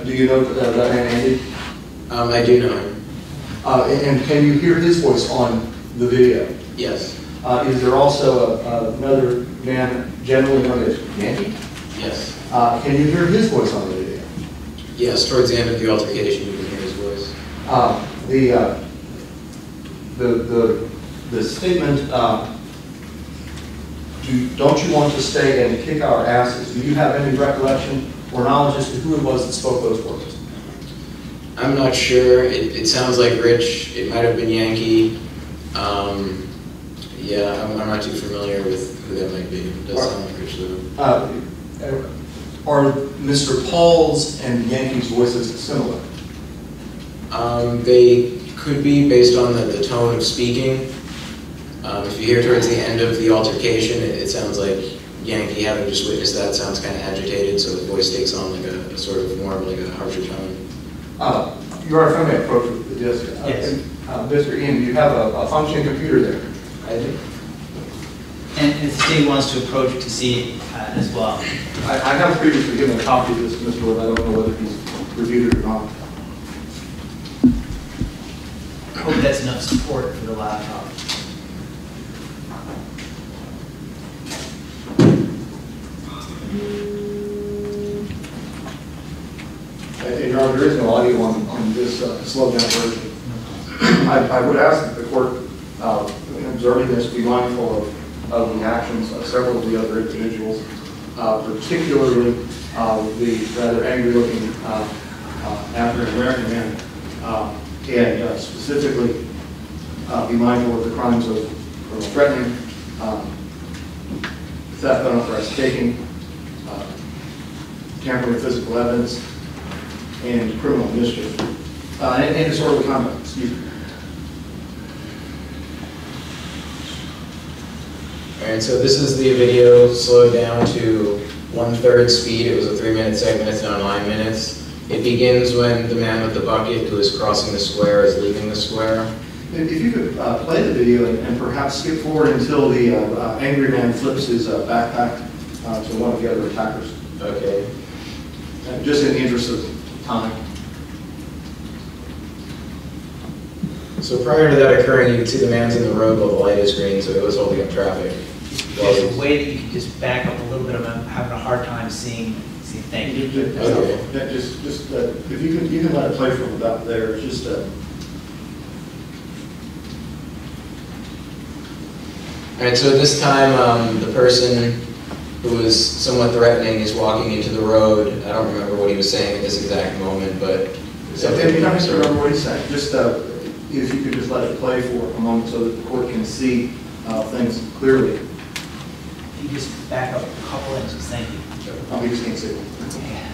Do you know that man Andy? I do know him. And can you hear his voice on the video? Yes. Is there also another man generally known as Yankee? Yes. Can you hear his voice on the video? Yes, towards the end of the altercation, you can hear his voice. The statement, don't you want to stay and kick our asses? Do you have any recollection or knowledge as to who it was that spoke those words? I'm not sure. It sounds like Rich. It might have been Yankee. Yeah, I'm not too familiar with who that might be. It does sound like Rich though. Are Mr. Paul's and Yankee's voices similar? They could be based on the tone of speaking. If you hear towards the end of the altercation, it sounds like Yankee, having just witnessed that, sounds kind of agitated, so the voice takes on like a sort of more of like a harsher tone. You are familiar with approach with the disc. Yes. Mr. Ian, do you have a functioning computer there? I do. And if the state wants to approach to see it as well. I have previously given a copy of this to Mr. Wood. I don't know whether he's reviewed it or not. I hope that's enough support for the laptop. Your Honor, there is no audio on this slowed down version. I would ask that the court, in observing this, be mindful of the actions of several of the other individuals, particularly the rather angry-looking African-American man, and specifically be mindful of the crimes of threatening, theft, unauthorized taking, tampering with physical evidence, and criminal mischief, and disorderly conduct, excuse me. All right, so this is the video slowed down to 1/3 speed. It was a 3-minute segment, it's now 9 minutes. It begins when the man with the bucket who is crossing the square is leaving the square. If you could play the video and perhaps skip forward until the angry man flips his backpack to one of the other attackers. Okay. Just in the interest of time. So prior to that occurring, you can see the man's in the road while the light is green, so it was holding up traffic. There's a way that you can just back up a little bit. I'm having a hard time seeing things. Okay. If you can let it play from about there. Just. All right. So at this time, the person who was somewhat threatening is walking into the road. I don't remember what he was saying at this exact moment, but. You don't have to remember what he's saying. Just if you could just let it play for a moment so that the court can see things clearly. If you just back up a couple inches, thank you. We just can't see it. Yeah.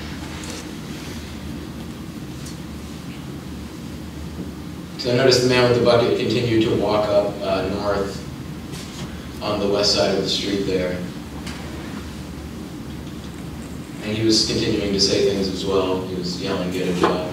So I noticed the man with the bucket continued to walk up north on the west side of the street there. And he was continuing to say things as well. He was yelling, "Get a job."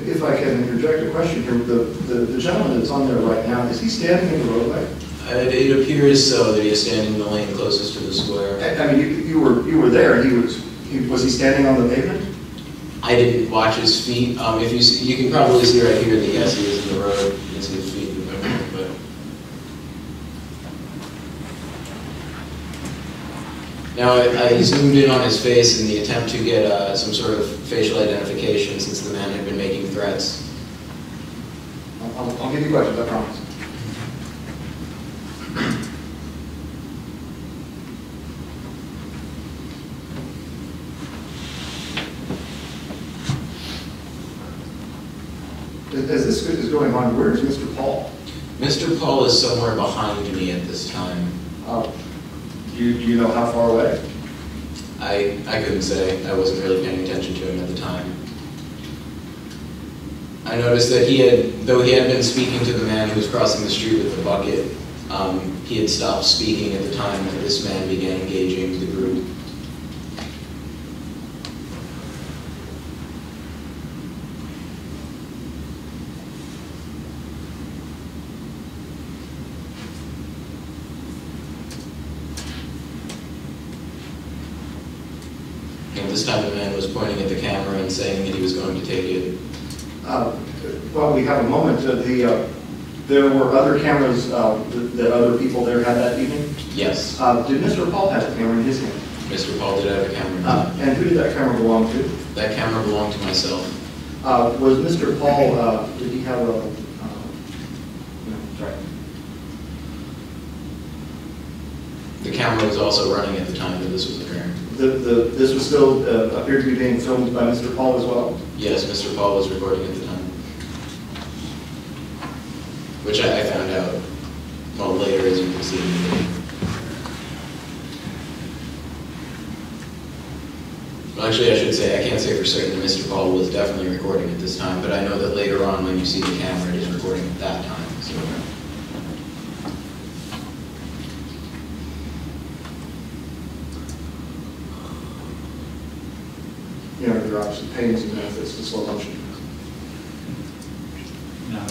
If I can interject a question here, the gentleman that's on there right now, is he standing in the roadway? It appears so, that he is standing in the lane closest to the square. I mean, you were there. Was he standing on the pavement? I didn't watch his feet. If you see, you can probably see right here that yes, he is in the road. You can see his feet moving, but. Now I zoomed in on his face in the attempt to get some sort of facial identification, since the man had been making threats. I'll give you questions, I promise. As this is going on, where is Mr. Paul? Mr. Paul is somewhere behind me at this time. Do you know how far away? I couldn't say. I wasn't really paying attention to him at the time. I noticed that though he had been speaking to the man who was crossing the street with the bucket, he had stopped speaking at the time that this man began engaging the group. And this time the man was pointing at the camera and saying that he was going to take it. Well, we have a moment. There were other cameras that other people there had that evening? Yes. Did Mr. Paul have a camera in his hand? Mr. Paul did have a camera. And who did that camera belong to? That camera belonged to myself. Was Mr. Paul, did he have a, no, sorry. The camera was also running at the time that this was occurring. This was still appeared to be being filmed by Mr. Paul as well? Yes, Mr. Paul was recording at the time. Which I found out, well, later, as you can see in the video. Well, actually, I should say, I can't say for certain that Mr. Paul was definitely recording at this time, but I know that later on, when you see the camera, it is recording at that time. So. You know, there are obviously pains and benefits to slow motion. No.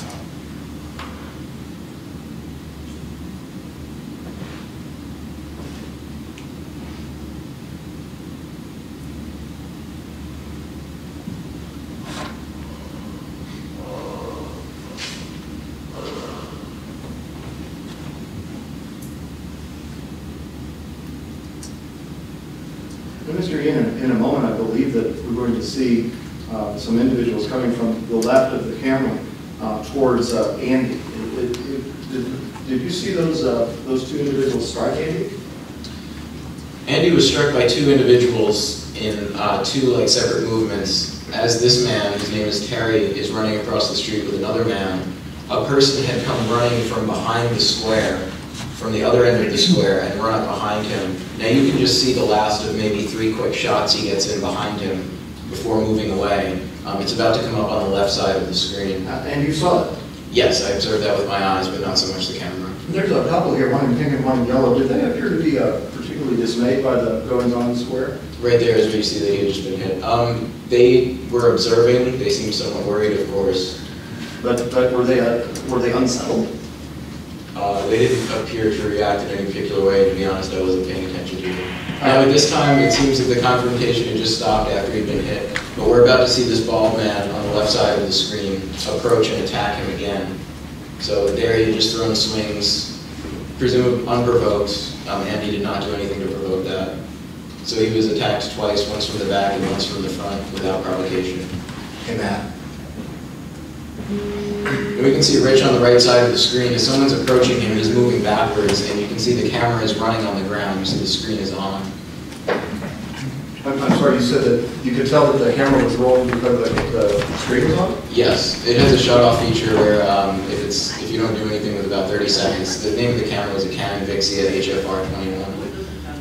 Mr. Ian, in a moment, I believe that we're going to see some individuals coming from the left of the camera towards Andy. Did you see those two individuals strike Andy? Andy was struck by two individuals in two separate movements. As this man, his name is Terry, is running across the street with another man, a person had come running from behind the square, from the other end of the square, and run up behind him. Now you can just see the last of maybe 3 quick shots he gets in behind him before moving away. It's about to come up on the left side of the screen. And you saw it? Yes, I observed that with my eyes, but not so much the camera. There's a couple here, one in pink and one in yellow. Did they appear to be particularly dismayed by the goings-on in the square? Right there is where you see that he had just been hit. They were observing. They seemed somewhat worried, of course. But were they unsettled? They didn't appear to react in any particular way. To be honest, I wasn't paying attention to them. Now at this time, it seems that the confrontation had just stopped after he'd been hit. But we're about to see this bald man on the left side of the screen approach and attack him again. So there he had just thrown swings, presumably unprovoked. Andy did not do anything to provoke that. So he was attacked twice, once from the back and once from the front, without provocation. Hey, Matt. And we can see Rich on the right side of the screen. As someone's approaching him, he's moving backwards, and you can see the camera is running on the ground. You see the screen is on. I'm sorry, you said that you could tell that the camera was rolling because the screen was on? Yes, it has a shut-off feature where if you don't do anything with about 30 seconds, the name of the camera was a Canon Vixia HFR 21,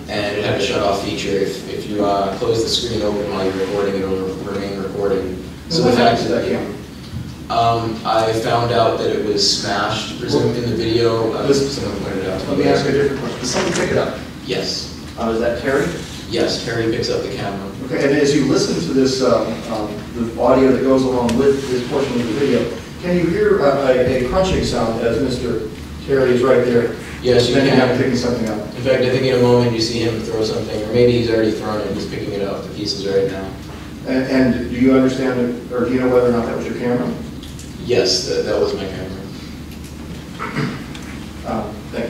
and it had a shut-off feature. If you close the screen open while you're recording, it will remain recording. So the fact that camera. I found out that it was smashed, presumed in the video. Someone pointed it out to me. Let me ask you a different question. Did someone pick it up? Yes. Is that Terry? Yes, Terry picks up the camera. Okay, and as you listen to this, the audio that goes along with this portion of the video, can you hear a crunching sound as Mr. Terry is right there? Yes, you can. Picking something up. In fact, I think in a moment you see him throw something, or maybe he's already thrown it, he's picking it up, the pieces right now. And do you understand, or do you know whether or not that was your camera? Yes, that was my camera. Thank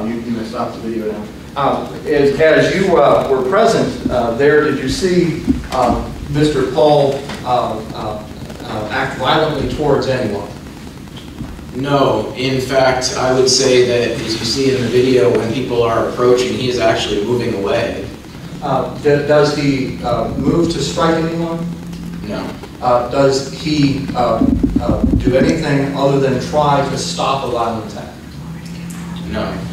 you. You may stop the video now. As you were present there, did you see Mr. Paul act violently towards anyone? No. In fact, I would say that, as you see in the video, when people are approaching, he is actually moving away. Does he move to strike anyone? No. Does he do anything other than try to stop a violent attack? No.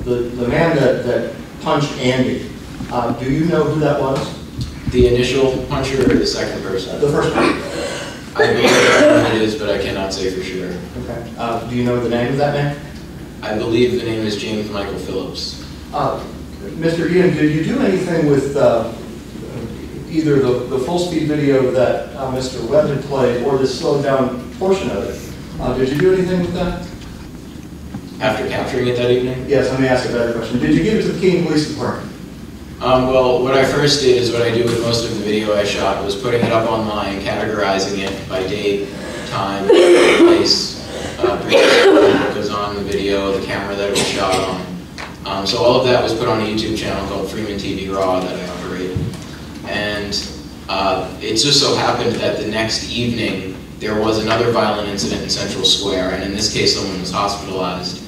The man that punched Andy, do you know who that was? The initial puncher or the second person? The first one. I believe it is, but I cannot say for sure. Okay. Do you know the name of that man? I believe the name is James Michael Phillips. Mr. Ian, did you do anything with either the full-speed video that Mr. Webb had played or the slowed-down portion of it? Did you do anything with that? After capturing it that evening? Yes, let me ask a better question. Did you give it to the Keene Police Department? Well, what I first did is what I do with most of the video I shot was putting it up online, categorizing it by date, time, place, what goes on in the video, the camera that it was shot on. So all of that was put on a YouTube channel called Freeman TV Raw that I operate. And it just so happened that the next evening there was another violent incident in Central Square, and in this case someone was hospitalized.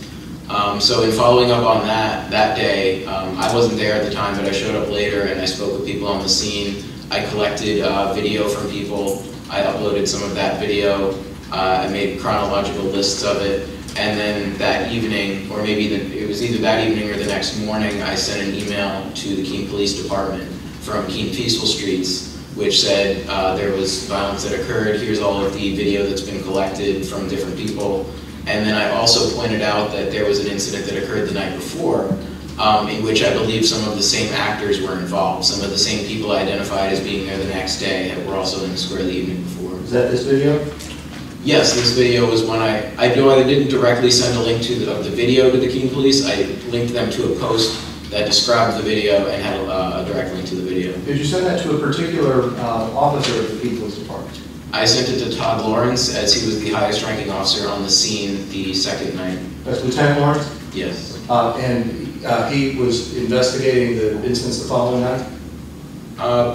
So in following up on that day, I wasn't there at the time, but I showed up later and I spoke with people on the scene. I collected video from people. I uploaded some of that video. I made chronological lists of it. And then that evening, or maybe it was either that evening or the next morning, I sent an email to the Keene Police Department from Keene Peaceful Streets, which said there was violence that occurred. Here's all of the video that's been collected from different people. And then I also pointed out that there was an incident that occurred the night before in which I believe some of the same actors were involved. Some of the same people identified as being there the next day were also in the square the evening before. Is that this video? Yes, this video was when I didn't directly send a link of the video to the Keene Police. I linked them to a post that described the video and had a direct link to the video. Did you send that to a particular officer of the Keene Police Department? I sent it to Todd Lawrence, as he was the highest ranking officer on the scene the second night. That's Lieutenant Lawrence? Yes. And he was investigating the incidents the following night?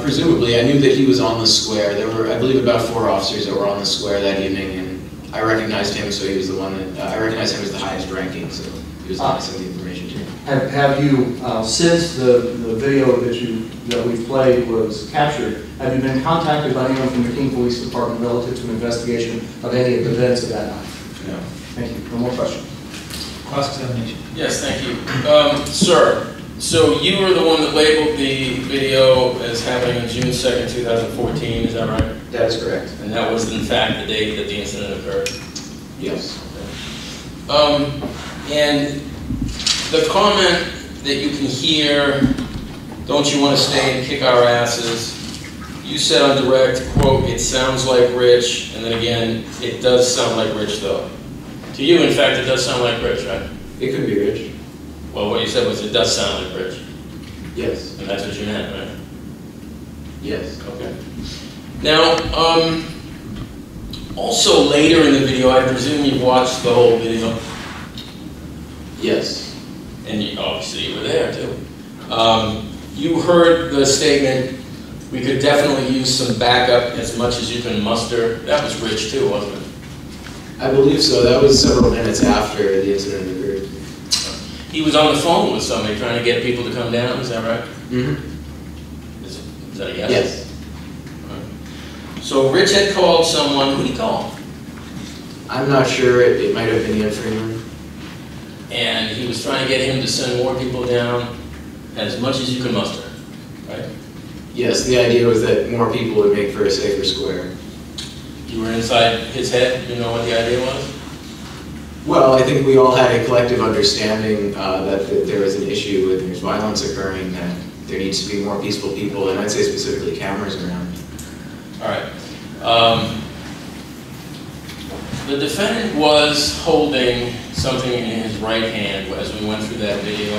Presumably. I knew that he was on the square. There were, I believe, about 4 officers that were on the square that evening, and I recognized him, so he was the one that, I recognized him as the highest ranking, so he was the one that sent the information to me. Have you, since the video that we played was captured, have you been contacted by anyone from the Keene Police Department relative to an investigation of any of the events of that night? No. Thank you. No more questions. Cross-examination. Yes, thank you. Sir, so you were the one that labeled the video as happening on June 2nd, 2014, is that right? That is correct. And that was in fact the date that the incident occurred? Yes. And the comment that you can hear, don't you want to stay and kick our asses, you said on direct, quote, it sounds like Rich, and then again, it does sound like Rich though. To you, in fact, it does sound like Rich, right? It could be Rich. Well, what you said was it does sound like Rich. Yes. And that's what you meant, right? Yes. Okay. Now, also later in the video, I presume you've watched the whole video. Yes. And you, obviously you were there too. You heard the statement, we could definitely use some backup as much as you can muster. That was Rich too, wasn't it? I believe so. That was several minutes after the incident occurred. He was on the phone with somebody trying to get people to come down, is that right? Mm-hmm. Is that a yes? Yes. Right. So Rich had called someone, who did he call? I'm not sure. It might have been Ian Freeman. And he was trying to get him to send more people down as much as you can muster, right? Yes, the idea was that more people would make for a safer square. You were inside his head, you know what the idea was? Well, I think we all had a collective understanding that there was an issue with there's violence occurring, that there needs to be more peaceful people, and I'd say specifically cameras around. All right. The defendant was holding something in his right hand as we went through that video,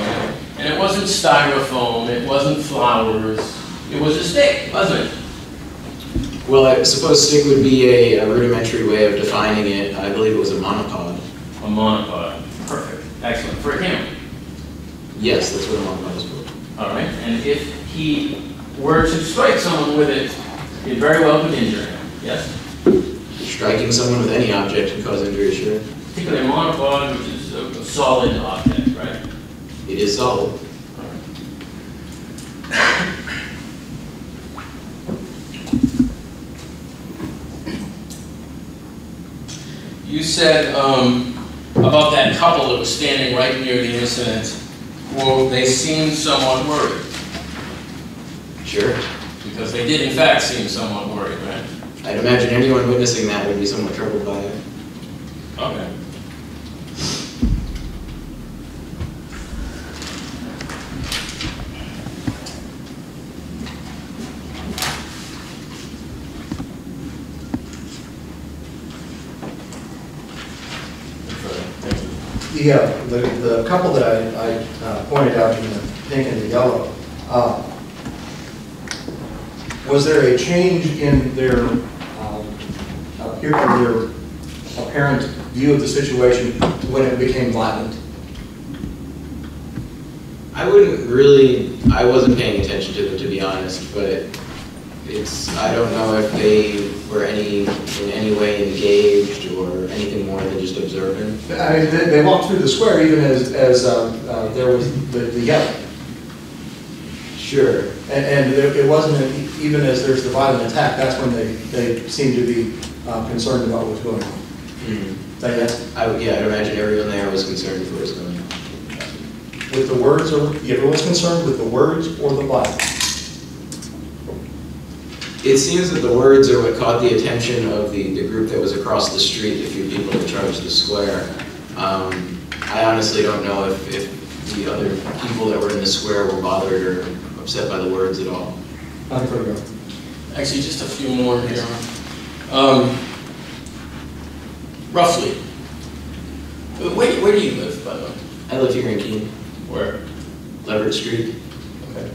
and it wasn't styrofoam, it wasn't flowers, it was a stick, wasn't it? Well, I suppose stick would be a rudimentary way of defining it. I believe it was a monopod. A monopod. Perfect. Excellent. For him? Yes, that's what a monopod is for. All right. And if he were to strike someone with it, it very well could injure him. Yes? Striking someone with any object can cause injury, sure. Particularly a monopod, which is a solid object, right? It is solid. You said about that couple that was standing right near the incident, quote, they seemed somewhat worried. Sure. Because they did in fact seem somewhat worried, right? I'd imagine anyone witnessing that would be somewhat troubled by it. Okay. The couple that I pointed out in the pink and the yellow, was there a change in their apparent view of the situation when it became violent? I wasn't paying attention to them, to be honest, but I don't know if they were in any way engaged or anything more than just observant. I mean, they walked through the square even as there was the yelling. Sure. And it wasn't even as there's the violent attack, that's when they seemed to be concerned about what was going on. Mm-hmm. Yes? I'd imagine everyone there was concerned for what was going on. With the words, or everyone's concerned with the words or the violence? It seems that the words are what caught the attention of the group that was across the street, the few people that charged the square. I honestly don't know if the other people that were in the square were bothered or upset by the words at all. Actually, just a few more here. Roughly. Where do you live, by the way? I live here in Keene. Where? Leverett Street. Okay.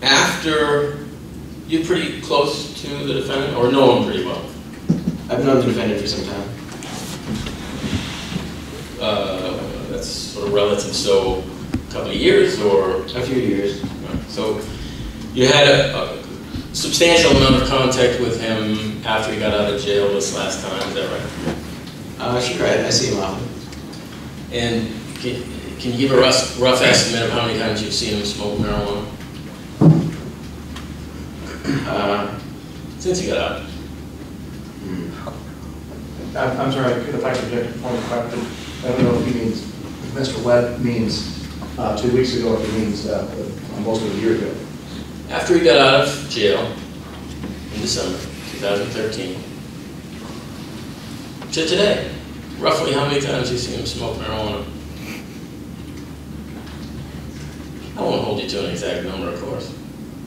After, you're pretty close to the defendant, or know him pretty well? I've known the defendant for some time. That's sort of relative, so a couple of years, or? A few years. So you had a substantial amount of contact with him after he got out of jail this last time, is that right? Sure, I see him often. And can you give a rough estimate of how many times you've seen him smoke marijuana? Since he got out. I'm sorry, if I could object to the question. I don't know if he means, if Mr. Webb means 2 weeks ago, or if he means almost a year ago. After he got out of jail in December 2013 to today, roughly how many times have you seen him smoke marijuana? I won't hold you to an exact number, of course.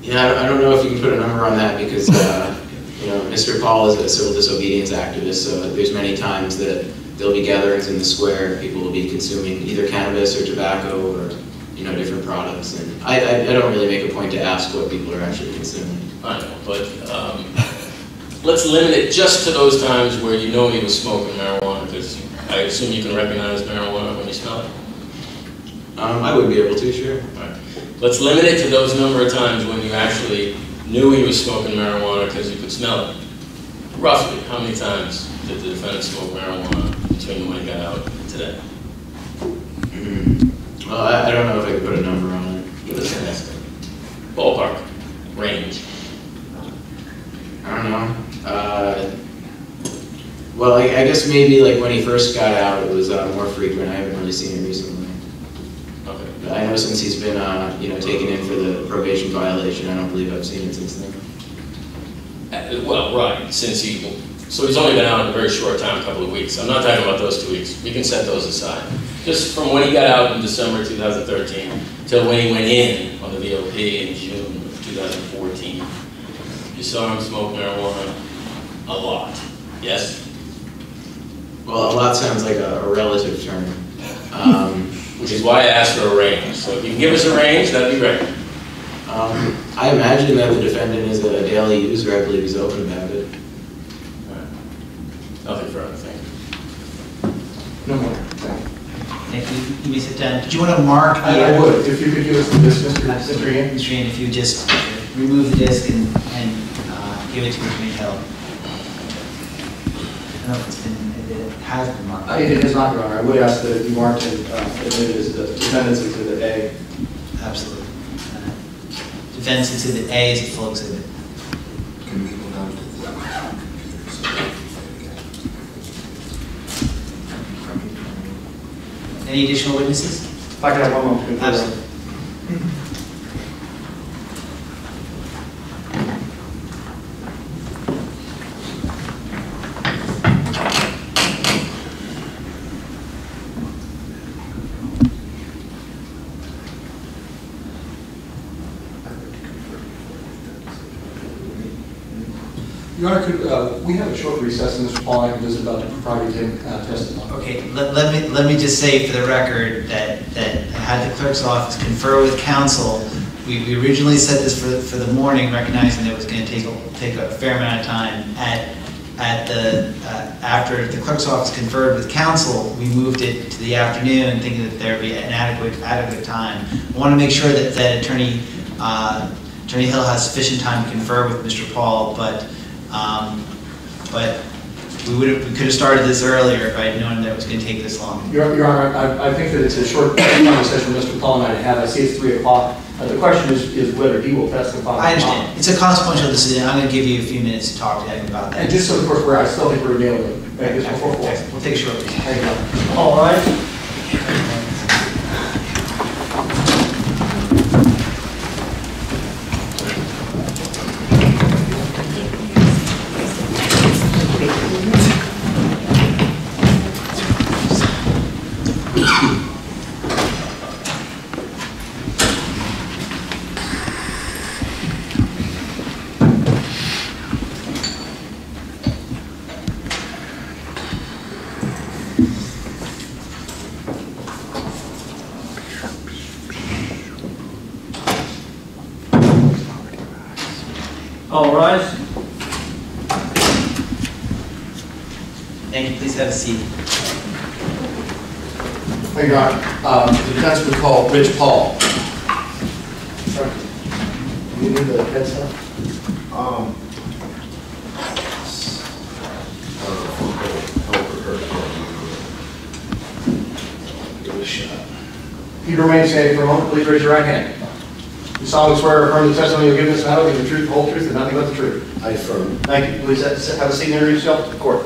Yeah, I don't know if you can put a number on that because, you know, Mr. Paul is a civil disobedience activist, so there's many times that there'll be gatherings in the square, people will be consuming either cannabis or tobacco or, you know, different products, and I don't really make a point to ask what people are actually consuming. I know, but let's limit it just to those times where you know he was smoking marijuana, because I assume you can recognize marijuana when you smell it? I would be able to, sure. All right. Let's limit it to those number of times when you actually knew he was smoking marijuana because you could smell it. Roughly, how many times did the defendant smoke marijuana between when he got out and today? Well, I don't know if I could put a number on it. Give us an estimate. Ballpark. Range. I don't know. Well, I guess maybe like when he first got out, it was more frequent. I haven't really seen it recently. Okay. But I know since he's been, you know, taken in for the probation violation, I don't believe I've seen it since then. Well, right, since so he's only been out in a very short time, a couple of weeks. I'm not talking about those 2 weeks. We can set those aside. Just from when he got out in December 2013 till when he went in on the VOP in June of 2014, you saw him smoke marijuana a lot, yes? Well, a lot sounds like a relative term. Which is why I asked for a range. So if you can give us a range, that'd be great. I imagine that the defendant is a daily user. I believe he's open about it. All right. Nothing further, thank you. No more. Thank you. You may sit down. Did you want to mark the... I would. If you could give us this, Mr. Ian. Mr. Ian, if you just remove the disc and give it to Mr. Hill. I don't know if it's been... It has been marked. It has not, Your Honor. I would ask that if you marked it, admitted as the defendant's exhibit A. Absolutely. Defense exhibit A is a full exhibit. Can we go down to the computers? Any additional witnesses? If I could have one moment to confirm. Absolutely. Your Honor, could we have a short recess in this Paul and visit about the propriety testimony? Okay, let me just say for the record that had the clerk's office confer with counsel, we originally set this for the morning, recognizing that it was going to take a fair amount of time. After the clerk's office conferred with counsel, we moved it to the afternoon, thinking that there would be an adequate time. I want to make sure that Attorney Hill has sufficient time to confer with Mr. Paul, but we could have started this earlier if I had known that it was going to take this long. Your Honor, I think that it's a short conversation Mr. Paul and I have. I see it's 3 o'clock. The question is whether he will testify. I understand. It's a consequential decision. I'm going to give you a few minutes to talk to him about that. And just so the course where I still think we're nailing it. Before 4. We'll take a short recess. Thank you. All right. All rise. Thank you. Please have a seat. Thank you, Your Honor. The defense would call Rich Paul. You need the headset? Give it a shot. You remain standing for a moment. Please raise your right hand. You solemnly swear or affirm the testimony you'll give this matter will be the truth, the whole truth, and nothing but the truth. I affirm. Thank you. Please have a seat and introduce yourself to the court.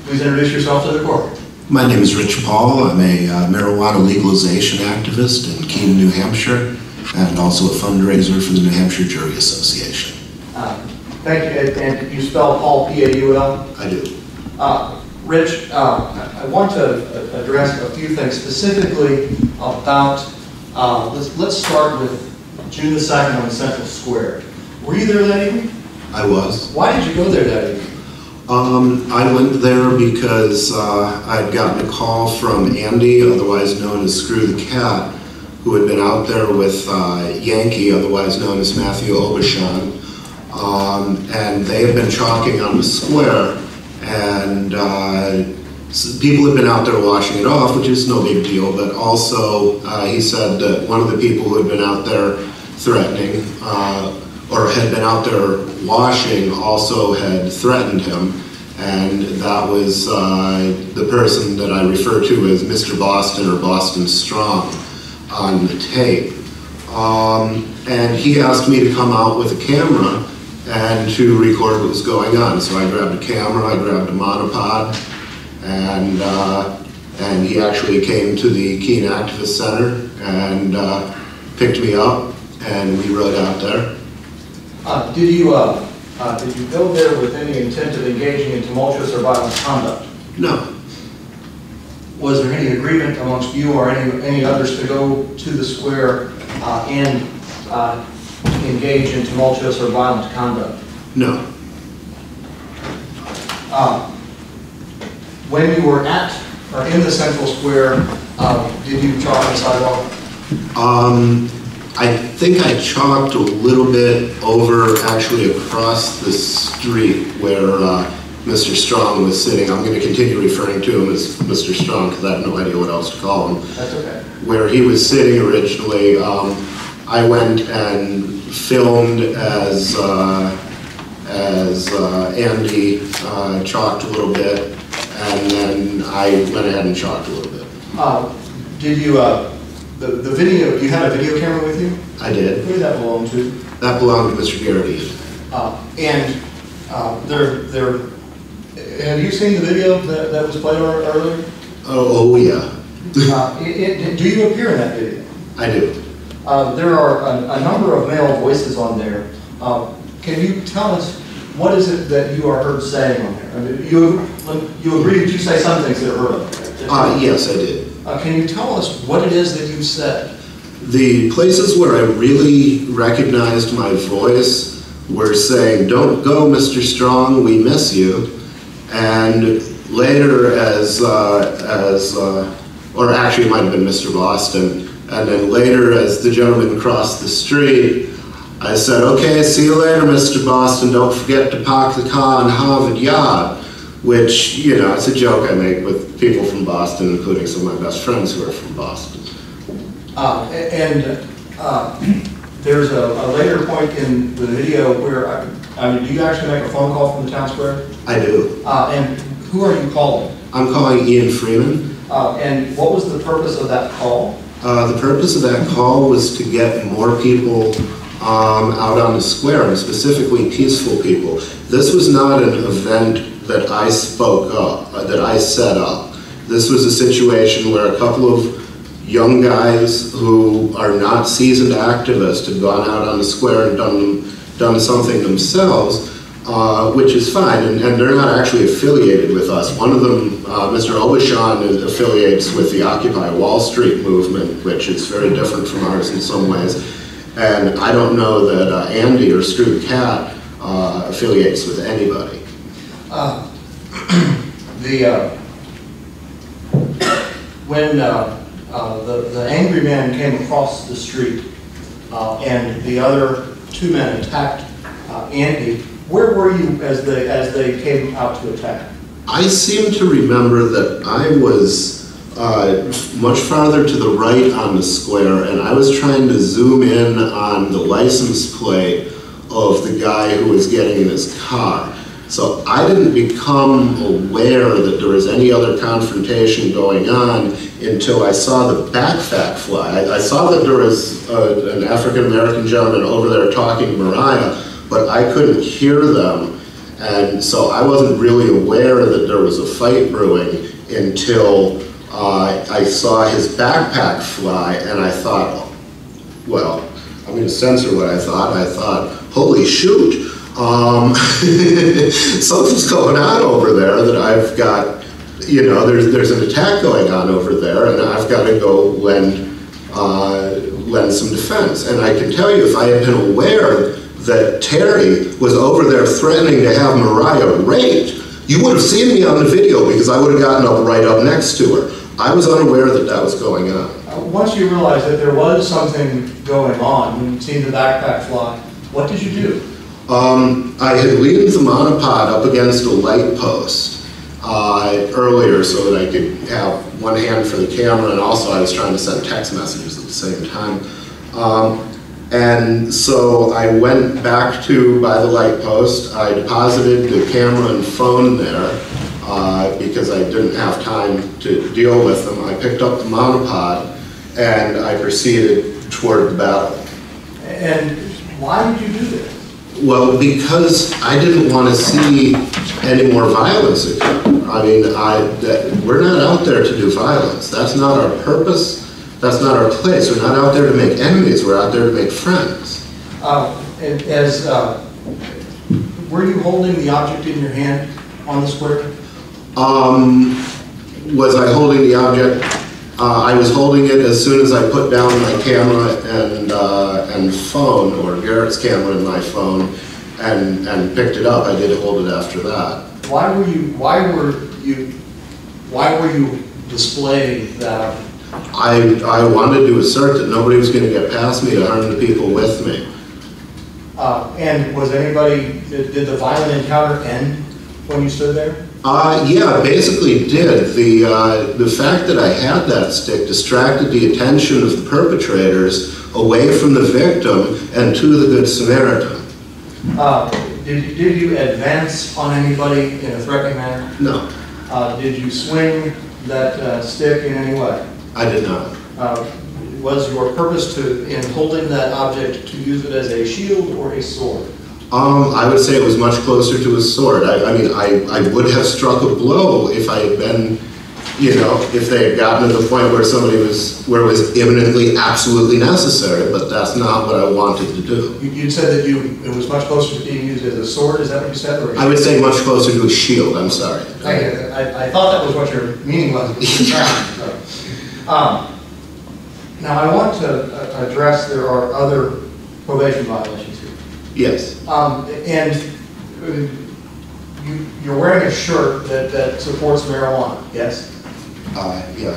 Please introduce yourself to the court. My name is Rich Paul. I'm a marijuana legalization activist in Keene, New Hampshire, and also a fundraiser for the New Hampshire Jury Association. Thank you. And you spell Paul P-A-U-L? I do. Rich, I want to address a few things specifically about, let's start with June the 2nd on Central Square. Were you there that evening? I was. Why did you go there that evening? I went there because I'd gotten a call from Andy, otherwise known as Screw the Cat, who had been out there with Yankee, otherwise known as Matthew Obashan, and they had been chalking on the square, and people had been out there washing it off, which is no big deal, but also he said that one of the people who had been out there threatening, or had been out there washing, also had threatened him, and that was the person that I refer to as Mr. Boston or Boston Strong on the tape. And he asked me to come out with a camera and to record what was going on. So I grabbed a camera, I grabbed a monopod, and he actually came to the Keene Activist Center and picked me up, and we rode out there. Did you go there with any intent of engaging in tumultuous or violent conduct? No. Was there any agreement amongst you or any others to go to the square and engage in tumultuous or violent conduct? No. When you were at or in the Central Square, did you chalk on the sidewalk? I think I chalked a little bit over, actually across the street where Mr. Strong was sitting. I'm going to continue referring to him as Mr. Strong because I have no idea what else to call him. That's okay. Where he was sitting originally, I went and filmed as Andy chalked a little bit, and then I went ahead and chalked a little bit. Did you, the video, you had a video camera with you? I did. Who did that belong to? That belonged to Mr. Garrity. Have you seen the video that was played earlier? Oh yeah. Do you appear in that video? I do. There are a number of male voices on there. Can you tell us what is it that you are heard saying on there? I mean, you agreed that you say some things that are heard on there. Yes, I did. Can you tell us what it is that you said? The places where I really recognized my voice were saying, "Don't go, Mr. Strong, we miss you." And later or actually it might have been Mr. Boston, and then later as the gentleman crossed the street, I said, "Okay, see you later, Mr. Boston, don't forget to park the car on Harvard Yard," which, you know, it's a joke I make with people from Boston, including some of my best friends who are from Boston. There's a later point in the video where, do you actually make a phone call from the town square? I do. And who are you calling? I'm calling Ian Freeman. And what was the purpose of that call? The purpose of that call was to get more people out on the square, and specifically peaceful people. This was not an event that I spoke up, that I set up. This was a situation where a couple of young guys who are not seasoned activists had gone out on the square and done something themselves, which is fine, and they're not actually affiliated with us. One of them, Mr. Obashan, affiliates with the Occupy Wall Street movement, which is very different from ours in some ways. And I don't know that Andy or Screw the Cat affiliates with anybody. When the angry man came across the street, and the other 2 men attacked Andy, where were you as they came out to attack? I seem to remember that I was much farther to the right on the square, and I was trying to zoom in on the license plate of the guy who was getting in his car. So I didn't become aware that there was any other confrontation going on until I saw the backpack fly. I saw that there was an African-American gentleman over there talking to Mariah, but I couldn't hear them. And so I wasn't really aware that there was a fight brewing until I saw his backpack fly, and I thought, well, I'm going to censor what I thought. I thought, holy shoot, something's going on over there that I've got, you know, there's an attack going on over there, and I've got to go lend some defense. And I can tell you, if I had been aware that Terry was over there threatening to have Mariah raped, you would have seen me on the video because I would have gotten up right up next to her. I was unaware that that was going on. Once you realized that there was something going on, when you seen the backpack fly, what did you do? I had leaned the monopod up against a light post earlier so that I could have one hand for the camera, and also I was trying to send text messages at the same time. And so I went back to by the light post. I deposited the camera and phone there because I didn't have time to deal with them. I picked up the monopod and I proceeded toward the battle. And why did you do this? Well, because I didn't want to see any more violence occur. I mean, we're not out there to do violence. That's not our purpose. That's not our place. We're not out there to make enemies. We're out there to make friends. Were you holding the object in your hand on the square? Was I holding the object? I was holding it as soon as I put down my camera and phone, or Garrett's camera and my phone, and picked it up. I did hold it after that. Why were you displaying that? I wanted to assert that nobody was going to get past me to harm the people with me. And was anybody? Did the violent encounter end when you stood there? Yeah, basically it did. The fact that I had that stick distracted the attention of the perpetrators away from the victim and to the Good Samaritan. Did you advance on anybody in a threatening manner? No. Did you swing that stick in any way? I did not. Was your purpose in holding that object to use it as a shield or a sword? I would say it was much closer to a sword. I mean, I would have struck a blow if I had been, you know, if they had gotten to the point where where it was imminently absolutely necessary, but that's not what I wanted to do. You said that it was much closer to being used as a sword, is that what you said? Or I would say much closer to a shield, I'm sorry. I thought that was what your meaning was. Now I want to address there are other probation violations here. Yes. And you're wearing a shirt that supports marijuana, yes? Yeah.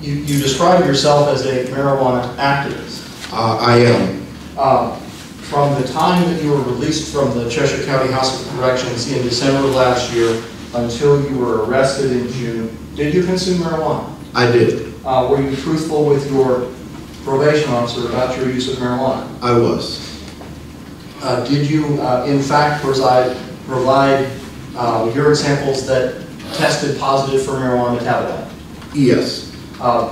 You describe yourself as a marijuana activist. I am. From the time that you were released from the Cheshire County House of Corrections in December of last year until you were arrested in June, did you consume marijuana? I did. Were you truthful with your probation officer about your use of marijuana? I was. Did you, in fact, provide urine samples that tested positive for marijuana metabolite? Yes.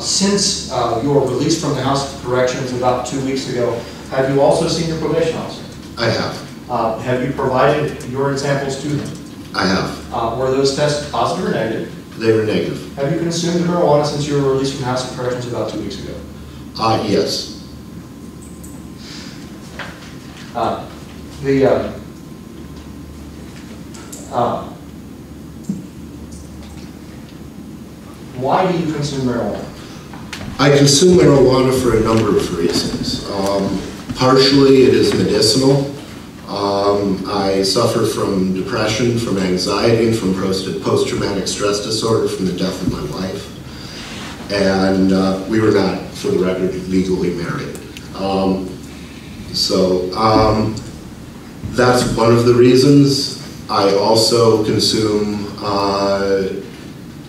Since you were released from the House of Corrections about 2 weeks ago, have you also seen your probation officer? I have. Have you provided urine samples to them? I have. Were those tests positive or negative? They were negative. Have you consumed marijuana since you were released from the House of Corrections about 2 weeks ago? Yes. Why do you consume marijuana? I consume marijuana for a number of reasons. Partially it is medicinal. I suffer from depression, from anxiety, and from post-traumatic stress disorder from the death of my wife. and we were not, for the record, legally married. That's one of the reasons. I also consume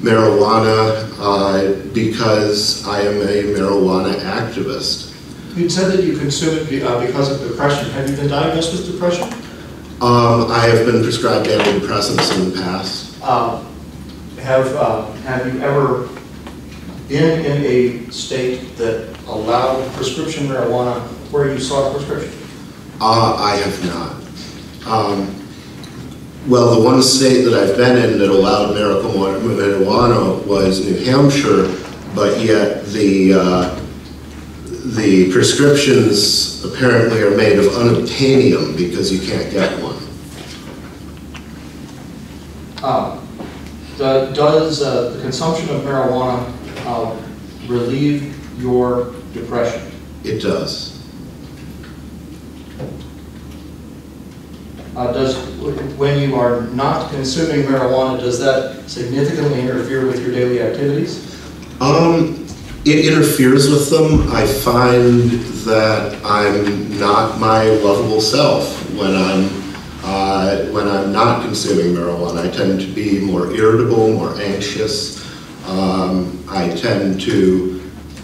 marijuana because I am a marijuana activist. You said that you consume it because of depression. Have you been diagnosed with depression? I have been prescribed antidepressants in the past. Have you ever been in a state that allowed prescription marijuana where you saw a prescription? I have not. Well, the one state that I've been in that allowed marijuana was New Hampshire, but yet the prescriptions apparently are made of unobtainium because you can't get one. Does the consumption of marijuana relieve your depression? It does. When you are not consuming marijuana, does that significantly interfere with your daily activities? It interferes with them. I find that I'm not my lovable self when I'm not consuming marijuana. I tend to be more irritable, more anxious. I tend to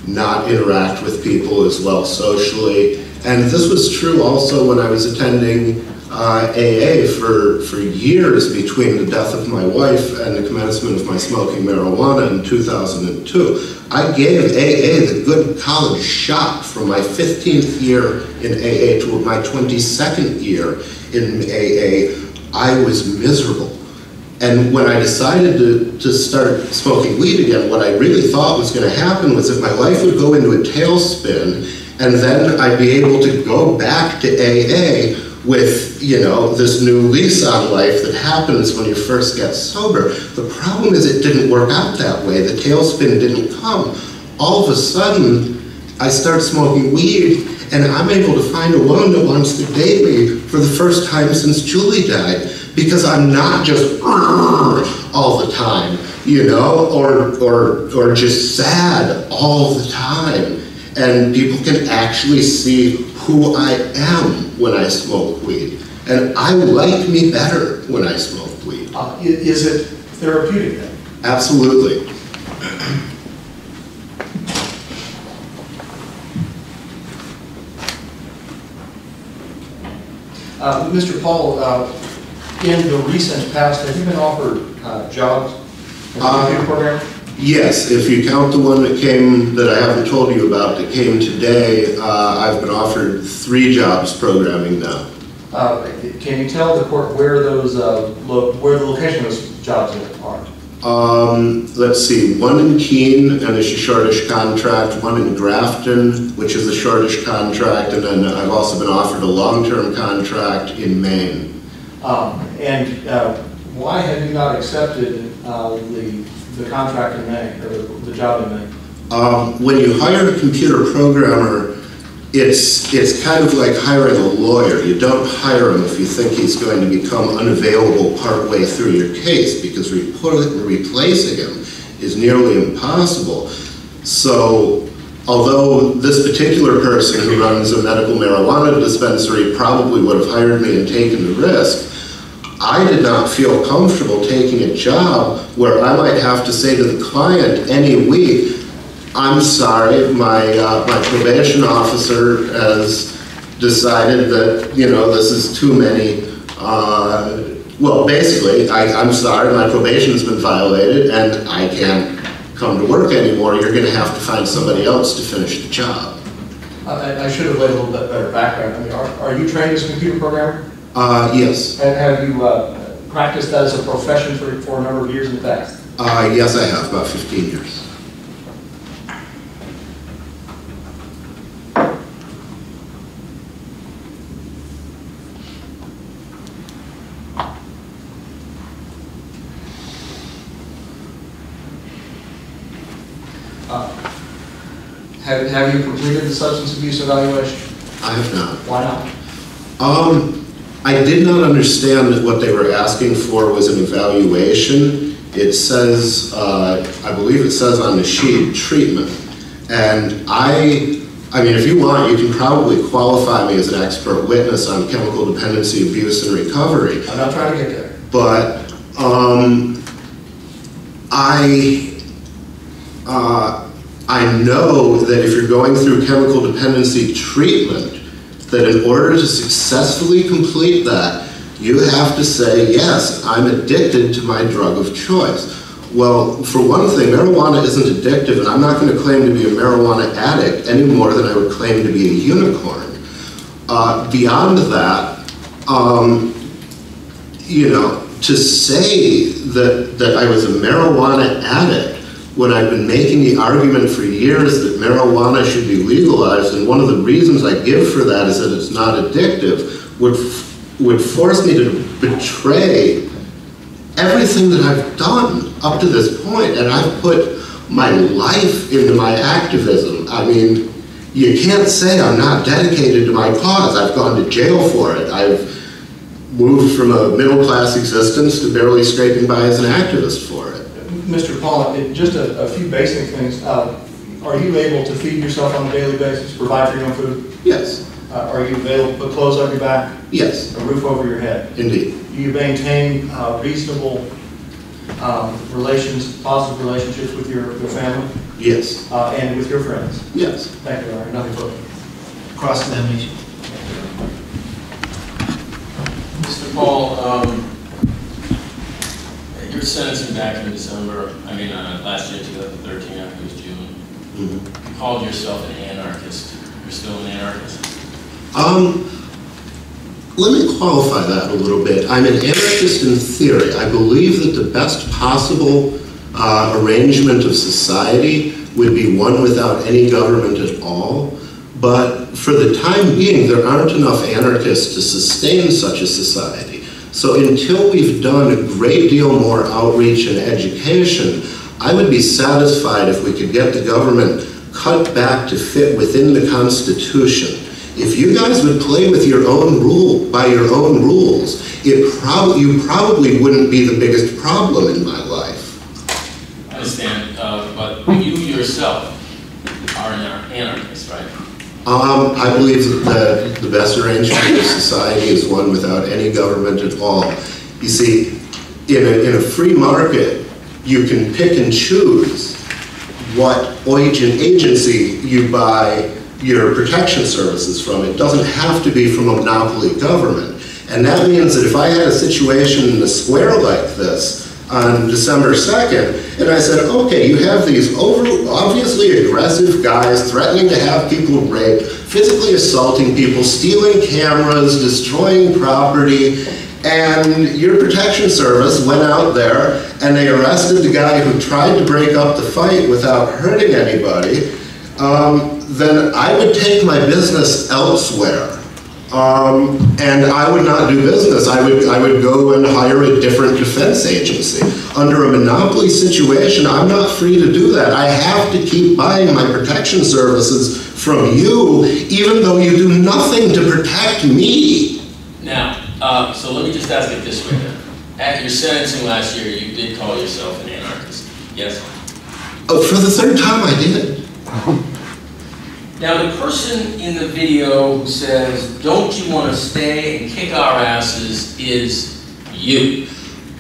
not interact with people as well socially. And this was true also when I was attending AA for years between the death of my wife and the commencement of my smoking marijuana in 2002. I gave AA the good college shot from my 15th year in AA to my 22nd year in AA. I was miserable. And when I decided to start smoking weed again, what I really thought was going to happen was that my life would go into a tailspin, and then I'd be able to go back to AA with, you know, this new lease on life that happens when you first get sober. The problem is it didn't work out that way. The tailspin didn't come. All of a sudden, I start smoking weed, and I'm able to find a woman that wants to date me for the first time since Julie died, because I'm not just all the time, you know, or just sad all the time. And people can actually see who I am when I smoke weed. And I like me better when I smoke weed. Is it therapeutic then? Absolutely. Mr. Paul, in the recent past, have you been offered jobs in the computer program? Yes, if you count the one that came, that I haven't told you about, that came today, I've been offered 3 jobs programming now. Can you tell the court where those, where the location of those jobs are? Let's see, one in Keene, and it's a shortish contract, one in Grafton, which is a shortish contract, and then I've also been offered a long-term contract in Maine. Why have you not accepted the contract in Maine, or the job in Maine? When you hire a computer programmer, it's kind of like hiring a lawyer. You don't hire him if you think he's going to become unavailable partway through your case, because replacing him is nearly impossible. So, although this particular person who runs a medical marijuana dispensary probably would have hired me and taken the risk, I did not feel comfortable taking a job where I might have to say to the client any week, I'm sorry, my probation officer has decided that, you know, this is too many, well, basically, I'm sorry, my probation's been violated and I can't come to work anymore. You're going to have to find somebody else to finish the job. I should have laid a little bit better background. I mean, are you trained as a computer programmer? Yes. And have you practiced that as a profession for a number of years in the past? Yes, I have, about 15 years. Have you completed the substance abuse evaluation? I have not. Why not? I did not understand that what they were asking for was an evaluation. it says, I believe it says on the sheet, treatment. And I mean, if you want, you can probably qualify me as an expert witness on chemical dependency, abuse, and recovery. I'm not trying to get there. But I know that if you're going through chemical dependency treatment, that in order to successfully complete that, you have to say, yes, I'm addicted to my drug of choice. Well, for one thing, marijuana isn't addictive, and I'm not going to claim to be a marijuana addict any more than I would claim to be a unicorn. Beyond that, you know, to say that I was a marijuana addict when I've been making the argument for years that marijuana should be legalized, and one of the reasons I give for that is that it's not addictive, would force me to betray everything that I've done up to this point, and I've put my life into my activism. I mean, you can't say I'm not dedicated to my cause. I've gone to jail for it. I've moved from a middle-class existence to barely scraping by as an activist for it. Mr. Paul, just a few basic things. Are you able to feed yourself on a daily basis, provide for your own food? Yes. Are you able to put clothes on your back? Yes. A roof over your head? Indeed. Do you maintain reasonable positive relationships with your family? Yes. And with your friends? Yes. Thank you, Larry. Nothing further. Cross-examination. Mr. Paul, your sentencing back in December, last year, 2013, after it was June, you called yourself an anarchist. You're still an anarchist? Let me qualify that a little bit. I'm an anarchist in theory. I believe that the best possible arrangement of society would be one without any government at all. But for the time being, there aren't enough anarchists to sustain such a society. So until we've done a great deal more outreach and education, I would be satisfied if we could get the government cut back to fit within the Constitution. If you guys would play with your own by your own rules, you probably wouldn't be the biggest problem in my life. I understand, but you yourself are an anarchist, right? I believe that the best arrangement of society is one without any government at all. You see, in a free market, you can pick and choose what agency you buy your protection services from. It doesn't have to be from a monopoly government. And that means that if I had a situation in the square like this on December 2nd, and I said, okay, you have these obviously aggressive guys threatening to have people raped, physically assaulting people, stealing cameras, destroying property, and your protection service went out there and they arrested the guy who tried to break up the fight without hurting anybody, then I would take my business elsewhere. And I would not do business. I would go and hire a different defense agency. Under a monopoly situation, I'm not free to do that. I have to keep buying my protection services from you, even though you do nothing to protect me. Now, so let me just ask it this way then. At your sentencing last year, you did call yourself an anarchist, yes? Oh, for the third time, I did. Now, the person in the video who says, don't you want to stay and kick our asses, is you.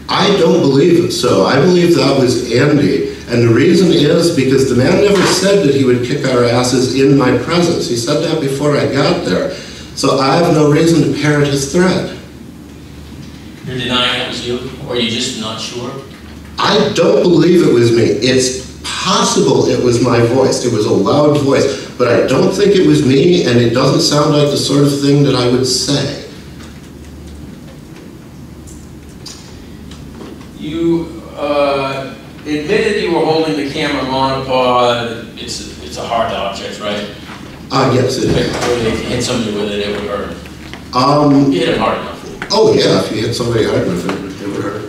I don't believe it so. I believe that was Andy. And the reason is because the man never said that he would kick our asses in my presence. He said that before I got there. So I have no reason to parrot his threat. You're denying it was you? Or are you just not sure? I don't believe it was me. It's possible it was my voice. It was a loud voice. But I don't think it was me, and it doesn't sound like the sort of thing that I would say. You admitted you were holding the camera monopod. It's a hard object, right? Yes, it is. If you hit somebody with it, it would hurt. You hit it hard enough. Oh yeah, if you hit somebody hard enough, it would hurt.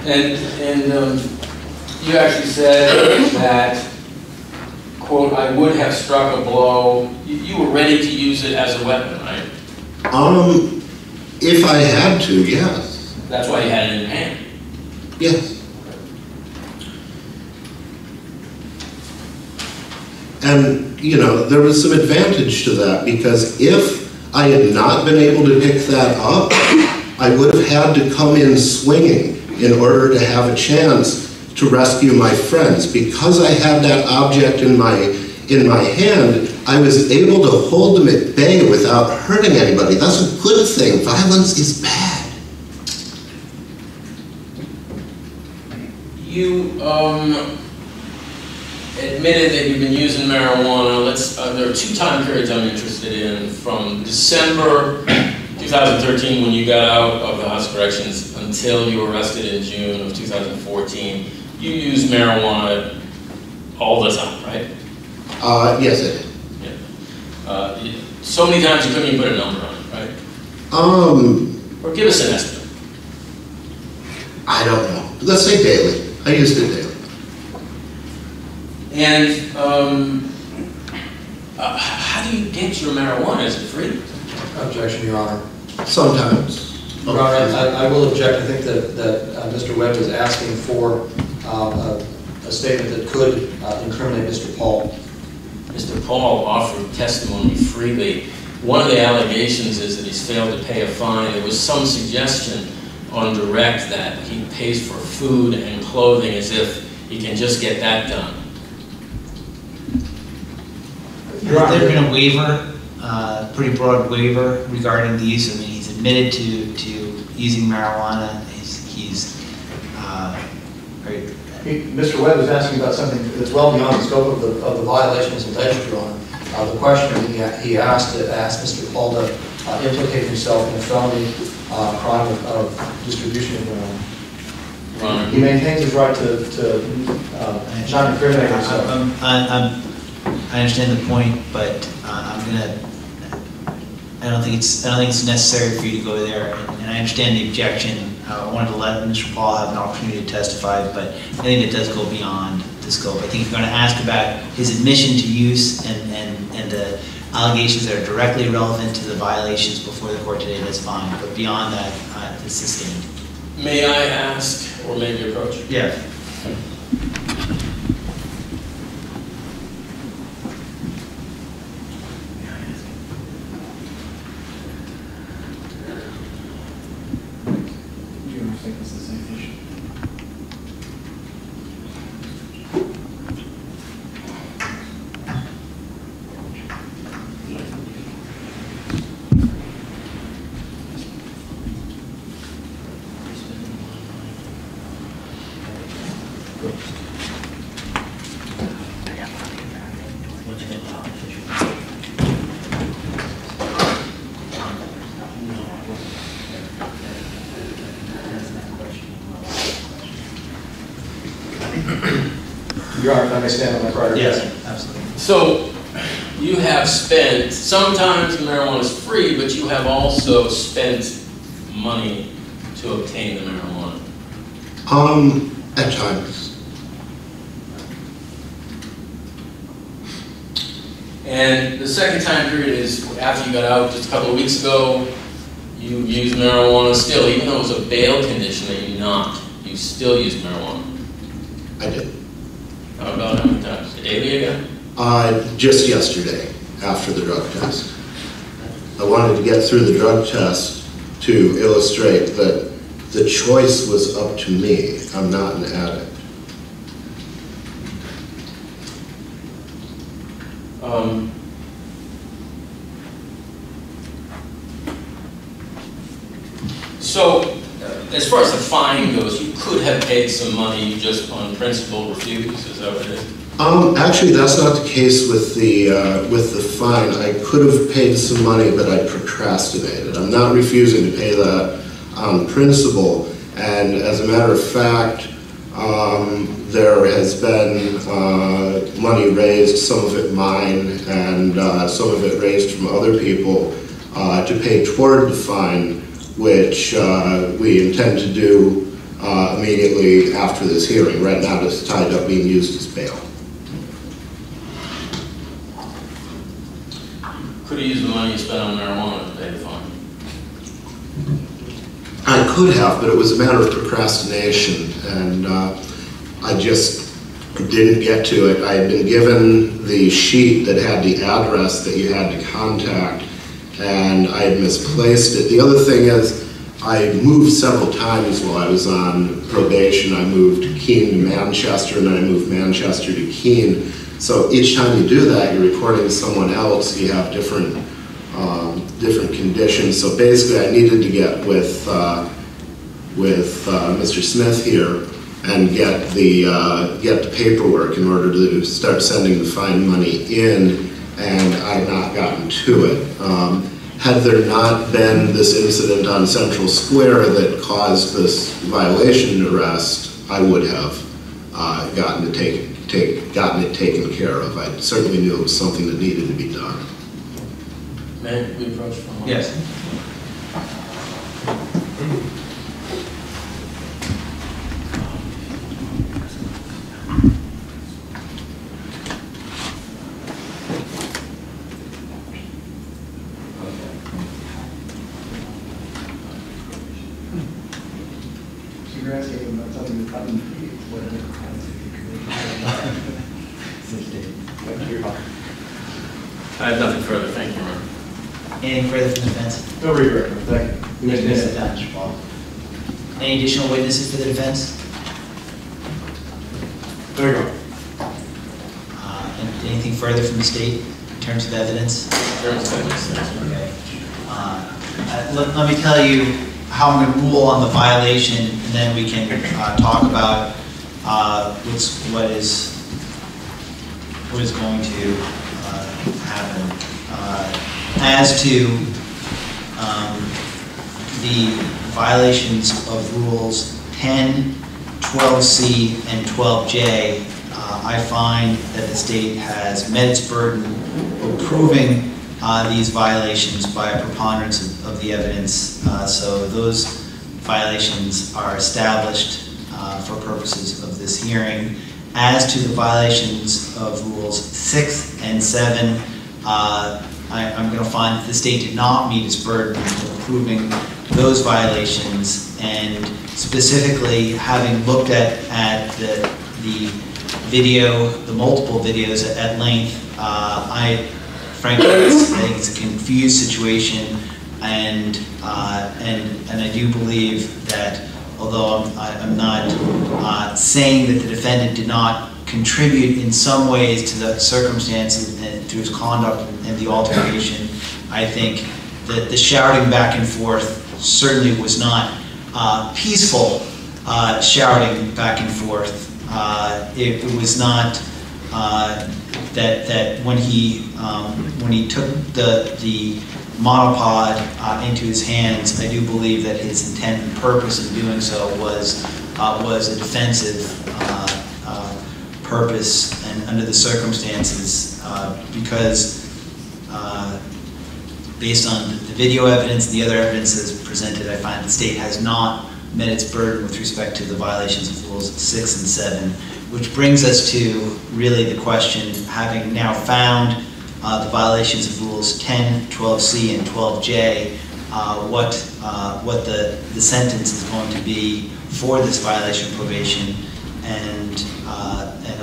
And you actually said that, quote, I would have struck a blow. You were ready to use it as a weapon, right? If I had to, yes. That's why you had it in your hand. Yes. And, you know, there was some advantage to that, because if I had not been able to pick that up, I would have had to come in swinging in order to have a chance to rescue my friends. Because I had that object in my hand, I was able to hold them at bay without hurting anybody. That's a good thing. Violence is bad. You admitted that you've been using marijuana. There are two time periods I'm interested in. From December 2013, when you got out of the House of Corrections, until you were arrested in June of 2014, you used marijuana all the time, right? Yes, I did. Yeah. So many times you couldn't even put a number on it, right? Or give us an estimate. I don't know. Let's say daily. I used it daily. And how do you get your marijuana? Is it free? Objection, Your Honor. Sometimes. Your Honor, I will object. I think that Mr. Webb is asking for a statement that could incriminate Mr. Paul. Mr. Paul offered testimony freely. One of the allegations is that he's failed to pay a fine. There was some suggestion on direct that he pays for food and clothing as if he can just get that done. There's been a waiver, pretty broad waiver regarding the use. I mean, he's admitted to using marijuana. Mr. Webb is asking about something that's well beyond the scope of the violations alleged, Your Honor. The question he asked Mr. Paul to implicate himself in a felony crime of distribution of marijuana. He maintains his right to not incriminate himself. I understand the point, but I don't think it's necessary for you to go there. And I understand the objection. I wanted to let Mr. Paul have an opportunity to testify, but I think it does go beyond the scope. I think if you're going to ask about his admission to use and the allegations that are directly relevant to the violations before the court today, that's fine. But beyond that, it's sustained. May I ask, or maybe approach? Yeah. Your Honor, if I may stand on my prior Yes, objection. absolutely. So you have spent, sometimes marijuana is free, but you have also spent money to obtain the marijuana. At times. And the second time period is after you got out just a couple of weeks ago, you used marijuana still, even though it was a bail condition that you still used marijuana. I did. About how many times? Daily again? Just yesterday, after the drug test. I wanted to get through the drug test to illustrate that the choice was up to me. I'm not an addict. So, as far as the fine goes, you could have paid some money, you just on principle refused, is that what it is? Actually, that's not the case with the fine. I could have paid some money, but I procrastinated. I'm not refusing to pay that on principle. And as a matter of fact, there has been money raised, some of it mine, and some of it raised from other people to pay toward the fine, which we intend to do immediately after this hearing. Right now, it's tied up being used as bail. Could have used the money you spent on marijuana to pay the fine. I could have, but it was a matter of procrastination, and I just didn't get to it. I had been given the sheet that had the address that you had to contact, and I had misplaced it. The other thing is, I moved several times while I was on probation. I moved Keene to Manchester, and then I moved Manchester to Keene. So each time you do that, you're reporting to someone else. You have different conditions. So basically, I needed to get with Mr. Smith here and get the paperwork in order to start sending the fine money in, and I had not gotten to it. Had there not been this incident on Central Square that caused this violation arrest, I would have gotten it taken care of. I certainly knew it was something that needed to be done. May we approach from? Yes. I have nothing further. Thank you, Ron. Anything further from the defense? No regret, thank you. You may sit down, Mr. Paul. Any additional witnesses for the defense? There you go. Anything further from the state in terms of evidence? Okay. Let me tell you how I'm going to rule on the violation, and then we can talk about what is going to happen. As to the violations of rules 10, 12C, and 12J, I find that the state has met its burden of proving these violations by a preponderance of the evidence. So those violations are established for purposes of this hearing. As to the violations of rules 6 and 7, I'm going to find that the state did not meet its burden of proving those violations, and specifically having looked at the video, the multiple videos at length, I frankly think it's a confused situation, and I do believe that although I'm not saying that the defendant did not contribute in some ways to the circumstances and to his conduct and the altercation, I think that the shouting back and forth certainly was not peaceful shouting back and forth. It was not that when he took the monopod into his hands, I do believe that his intent and purpose in doing so was a defensive purpose, and under the circumstances, because based on the video evidence and the other evidence that's presented, I find the state has not met its burden with respect to the violations of rules 6 and 7, which brings us to really the question, having now found the violations of rules 10, 12C, and 12J, what the sentence is going to be for this violation of probation, and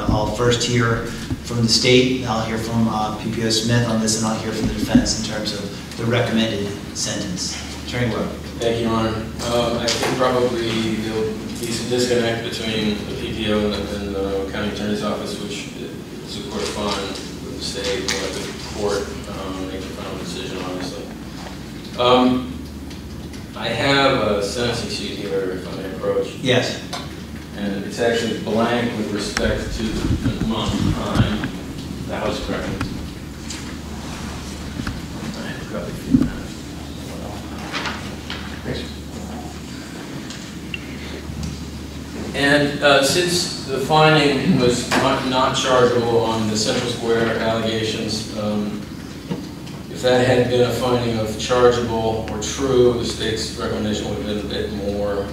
I'll first hear from the state, I'll hear from PPO Smith on this, and I'll hear from the defense in terms of the recommended sentence. Attorney Rowe. Thank you, Your Honor. I think probably there'll be some disconnect between the PPO and the county attorney's office, which is of course fine with the state, or let the court make the final decision, obviously. I have a sentencing sheet here, if I may approach. Yes. And it's actually blank with respect to the amount of time the House corrected. And since the finding was not chargeable on the Central Square allegations, if that had been a finding of chargeable or true, the state's recommendation would have been a bit more.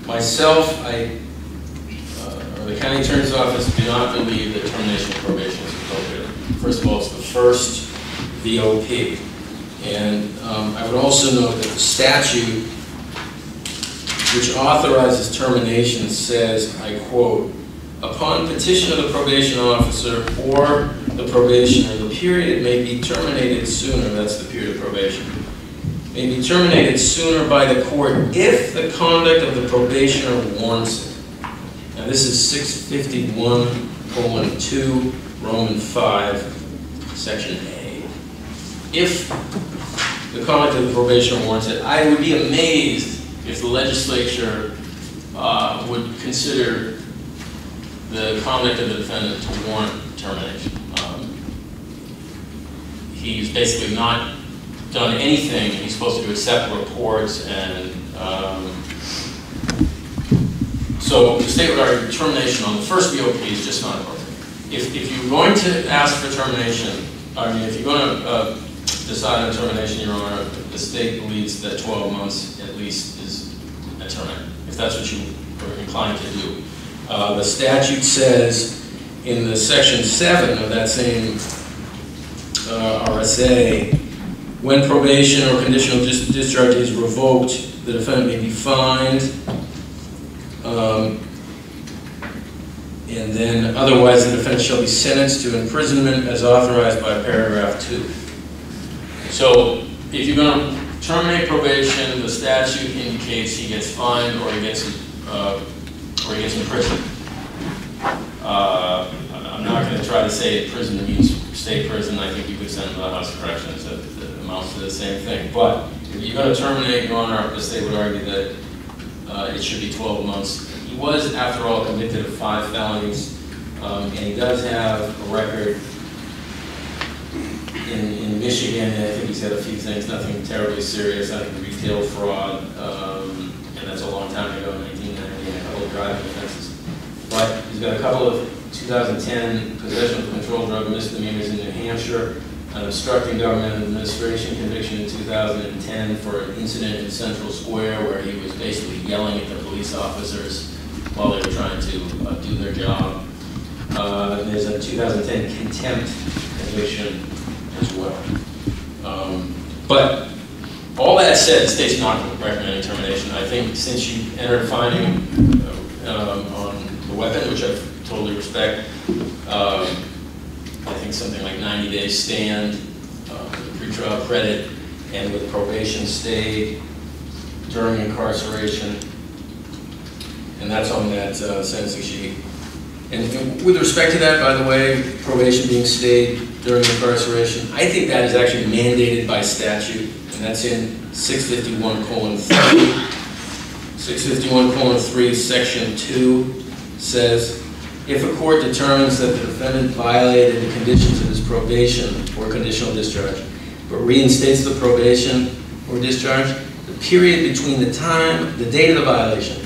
Myself, or the county attorney's office, do not believe that termination of probation is appropriate. First of all, it's the first VOP. And I would also note that the statute which authorizes termination says, I quote, Upon petition of the probation officer or the probationer, the period may be terminated sooner, that's the period of probation, may be terminated sooner by the court if the conduct of the probationer warrants it. Now this is 651:2, Roman 5, Section A. If the conduct of the probationer warrants it, I would be amazed if the legislature would consider the conduct of the defendant to warrant termination. He's basically not done anything. He's supposed to accept reports, and so the state would argue termination on the first VOP is just not appropriate. If you're going to ask for termination, I mean, if you're going to decide on termination, Your Honor, the state believes that 12 months at least is a term, if that's what you are inclined to do. The statute says in the section 7 of that same RSA, when probation or conditional discharge is revoked, the defendant may be fined, and then otherwise the defendant shall be sentenced to imprisonment as authorized by paragraph 2. So if you're going to terminate probation, the statute indicates he gets fined or he gets imprisoned. I'm not going to try to say prison means state prison. I think you could send him to the House of Corrections. That amounts to the same thing. But if you're going to terminate, Your Honor, the state would argue that it should be 12 months. He was, after all, convicted of 5 felonies, and he does have a record in Michigan. I think he's got a few things, nothing terribly serious. I think retail fraud, and that's a long time ago, 1990, and a couple of driving offenses. But he's got a couple of 2010 possession of controlled drug misdemeanors in New Hampshire, an obstructing government administration conviction in 2010 for an incident in Central Square where he was basically yelling at the police officers while they were trying to do their job. There's a 2010 contempt conviction as well. But all that said, the state's not recommending termination. I think since you entered finding on the weapon, which I totally respect, I think something like 90 days stand, pretrial credit, and with probation stayed during incarceration, and that's on that sentencing sheet. And with respect to that, by the way, probation being stayed during incarceration, I think that is actually mandated by statute, and that's in 651:3. 651:3, Section 2 says, if a court determines that the defendant violated the conditions of his probation or conditional discharge, but reinstates the probation or discharge, the period between the date of the violation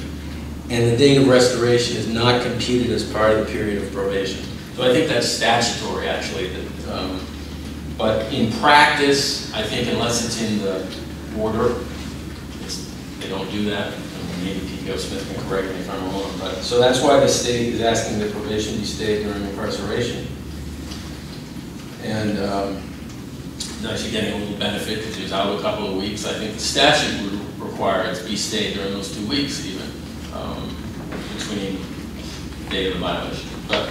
and the date of restoration is not computed as part of the period of probation. So I think that's statutory, actually. But in practice, I think unless it's in the order, they don't do that. Maybe P.K.O. Smith can correct me if I'm wrong. But, so that's why the state is asking that probation be stayed during incarceration. And actually getting a little benefit because he was out a couple of weeks. I think the statute would require it to be stayed during those 2 weeks even, between the date of the violation. But,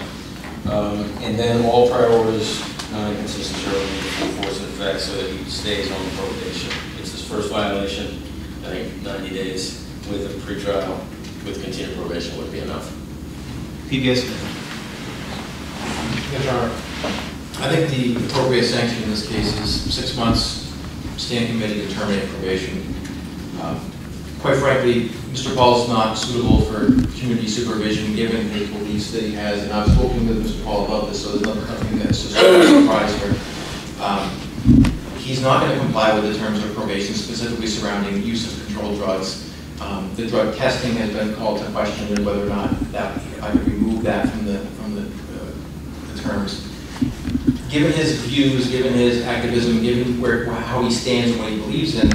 and then all prior orders non-inconsistent shall remain in full force and effect so that he stays on probation. It's his first violation. I think 90 days with a pretrial with continued probation would be enough. PBS. Yes, Your Honor. I think the appropriate sanction in this case is 6 months, stand committed to terminate probation. Quite frankly, Mr. Paul is not suitable for community supervision given his beliefs that he has, and I've spoken with Mr. Paul about this, so there's nothing that's just a surprise here. He's not going to comply with the terms of probation, specifically surrounding use of controlled drugs. The drug testing has been called to question and whether or not that I could remove that from the terms. Given his views, given his activism, given how he stands and what he believes in,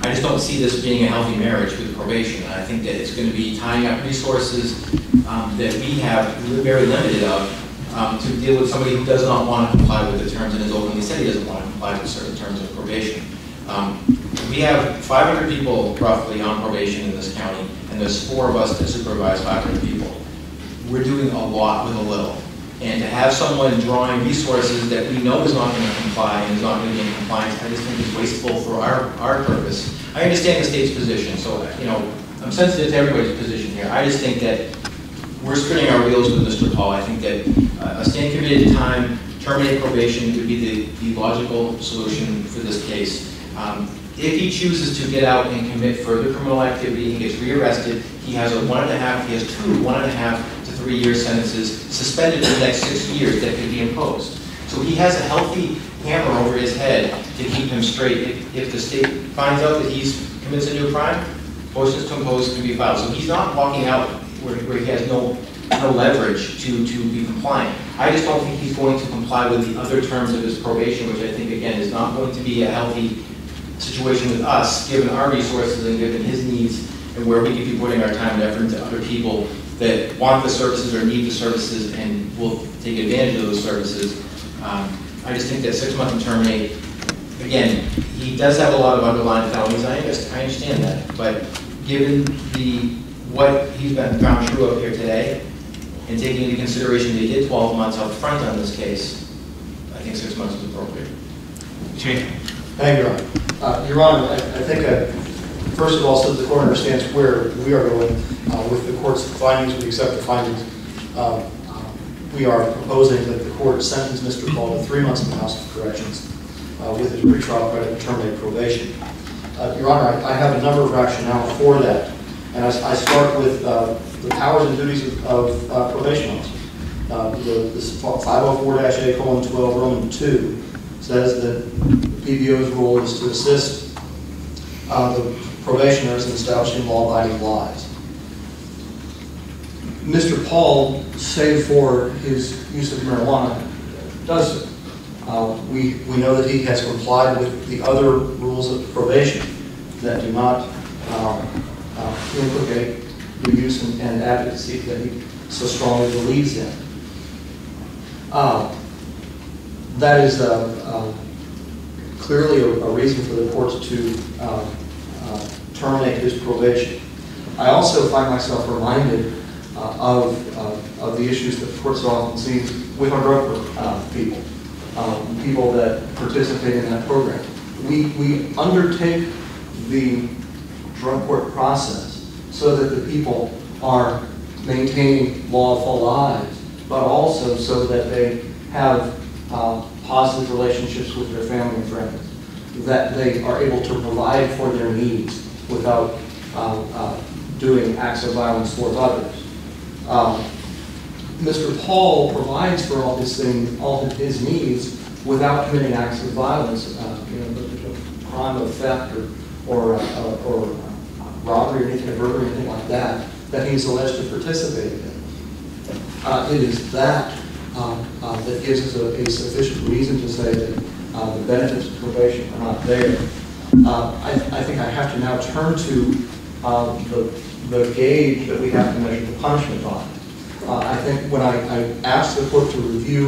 I just don't see this being a healthy marriage with probation. And I think that it's going to be tying up resources that we have very limited of to deal with somebody who does not want to comply with the terms and has openly said he doesn't want to comply with certain terms of probation. We have 500 people roughly on probation in this county, and there's 4 of us that supervise 500 people. we're doing a lot with a little. And to have someone drawing resources that we know is not going to comply and is not going to be in compliance, I just think is wasteful for our purpose. I understand the state's position, so I'm sensitive to everybody's position here. I just think that we're spinning our wheels with Mr. Paul. I think that a stand committed time, terminate probation would be the logical solution for this case. If he chooses to get out and commit further criminal activity, he gets rearrested, he has two 1.5 to 3 year sentences suspended for the next 6 years that could be imposed. So he has a healthy hammer over his head to keep him straight. If the state finds out that he's commits a new crime, motions to impose can be filed. So he's not walking out where he has no leverage to be compliant. I just don't think he's going to comply with the other terms of his probation, which I think, again, is not going to be a healthy situation with us, given our resources and given his needs, and where we could be putting our time and effort into other people that want the services or need the services and will take advantage of those services. I just think that 6 months and terminate, again, he does have a lot of underlying felonies, I understand that, but given what he's been found true of here today, and taking into consideration they did 12 months up front on this case, I think 6 months is appropriate. Thank you, Your Honor. Your Honor, I think first of all, so that the court understands where we are going with the court's findings, we accept the findings. We are proposing that the court sentence Mr. Paul to 3 months in the House of Corrections with his pretrial credit to terminate probation. Your Honor, I have a number of rationale for that. And I start with the powers and duties of probation officers. This 504-A:12 Roman 2 says that the PBO's role is to assist the probationers in establishing law-abiding lives. Mr. Paul, save for his use of marijuana, does so. We know that he has complied with the other rules of probation that do not implicate the use and advocacy that he so strongly believes in. That is clearly a reason for the courts to terminate his probation. I also find myself reminded of the issues that the courts often see with our drug people, people that participate in that program. We undertake the drug court process so that the people are maintaining lawful lives, but also so that they have positive relationships with their family and friends, that they are able to provide for their needs without doing acts of violence towards others. Mr. Paul provides for all his needs without committing acts of violence, the crime of theft or robbery or anything, burglary or anything like that he's alleged to participate in. It is that that gives us a sufficient reason to say that the benefits of probation are not there. I think I have to now turn to the gauge that we have to measure the punishment on. I think when I asked the court to review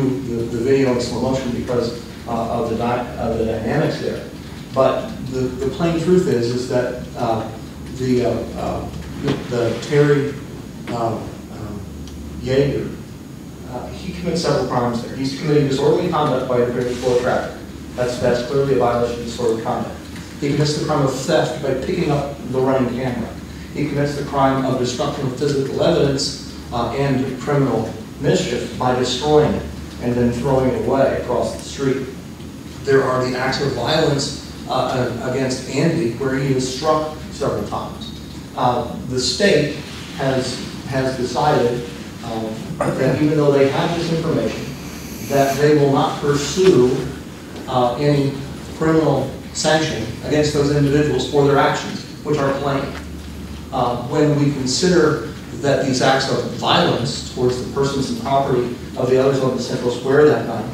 the video in slow motion because of the dynamics there, but the plain truth is that the Terry Yeager, he commits several crimes there. He's committing disorderly conduct by interfering with flow of traffic. That's clearly a violation of disorderly conduct. He commits the crime of theft by picking up the running camera. He commits the crime of destruction of physical evidence and criminal mischief by destroying it and then throwing it away across the street. There are the acts of violence against Andy where he is struck several times. The state has decided that even though they have this information, that they will not pursue any criminal sanction against those individuals for their actions, which are plain. When we consider that these acts of violence towards the persons and property of the others on the Central Square that night,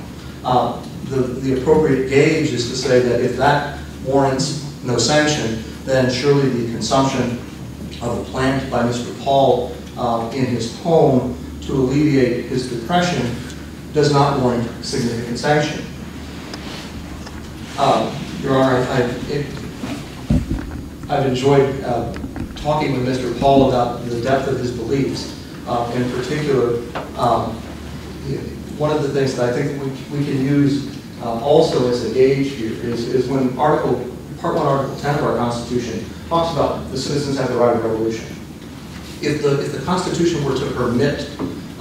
the appropriate gauge is to say that if that warrants no sanction, then surely the consumption of a plant by Mr. Paul in his home to alleviate his depression does not warrant significant sanction. Your Honor, I've enjoyed talking with Mr. Paul about the depth of his beliefs. In particular, one of the things that I think we can use also as a gauge here is when Part 1, Article 10 of our Constitution talks about the citizens have the right of revolution. If the Constitution were to permit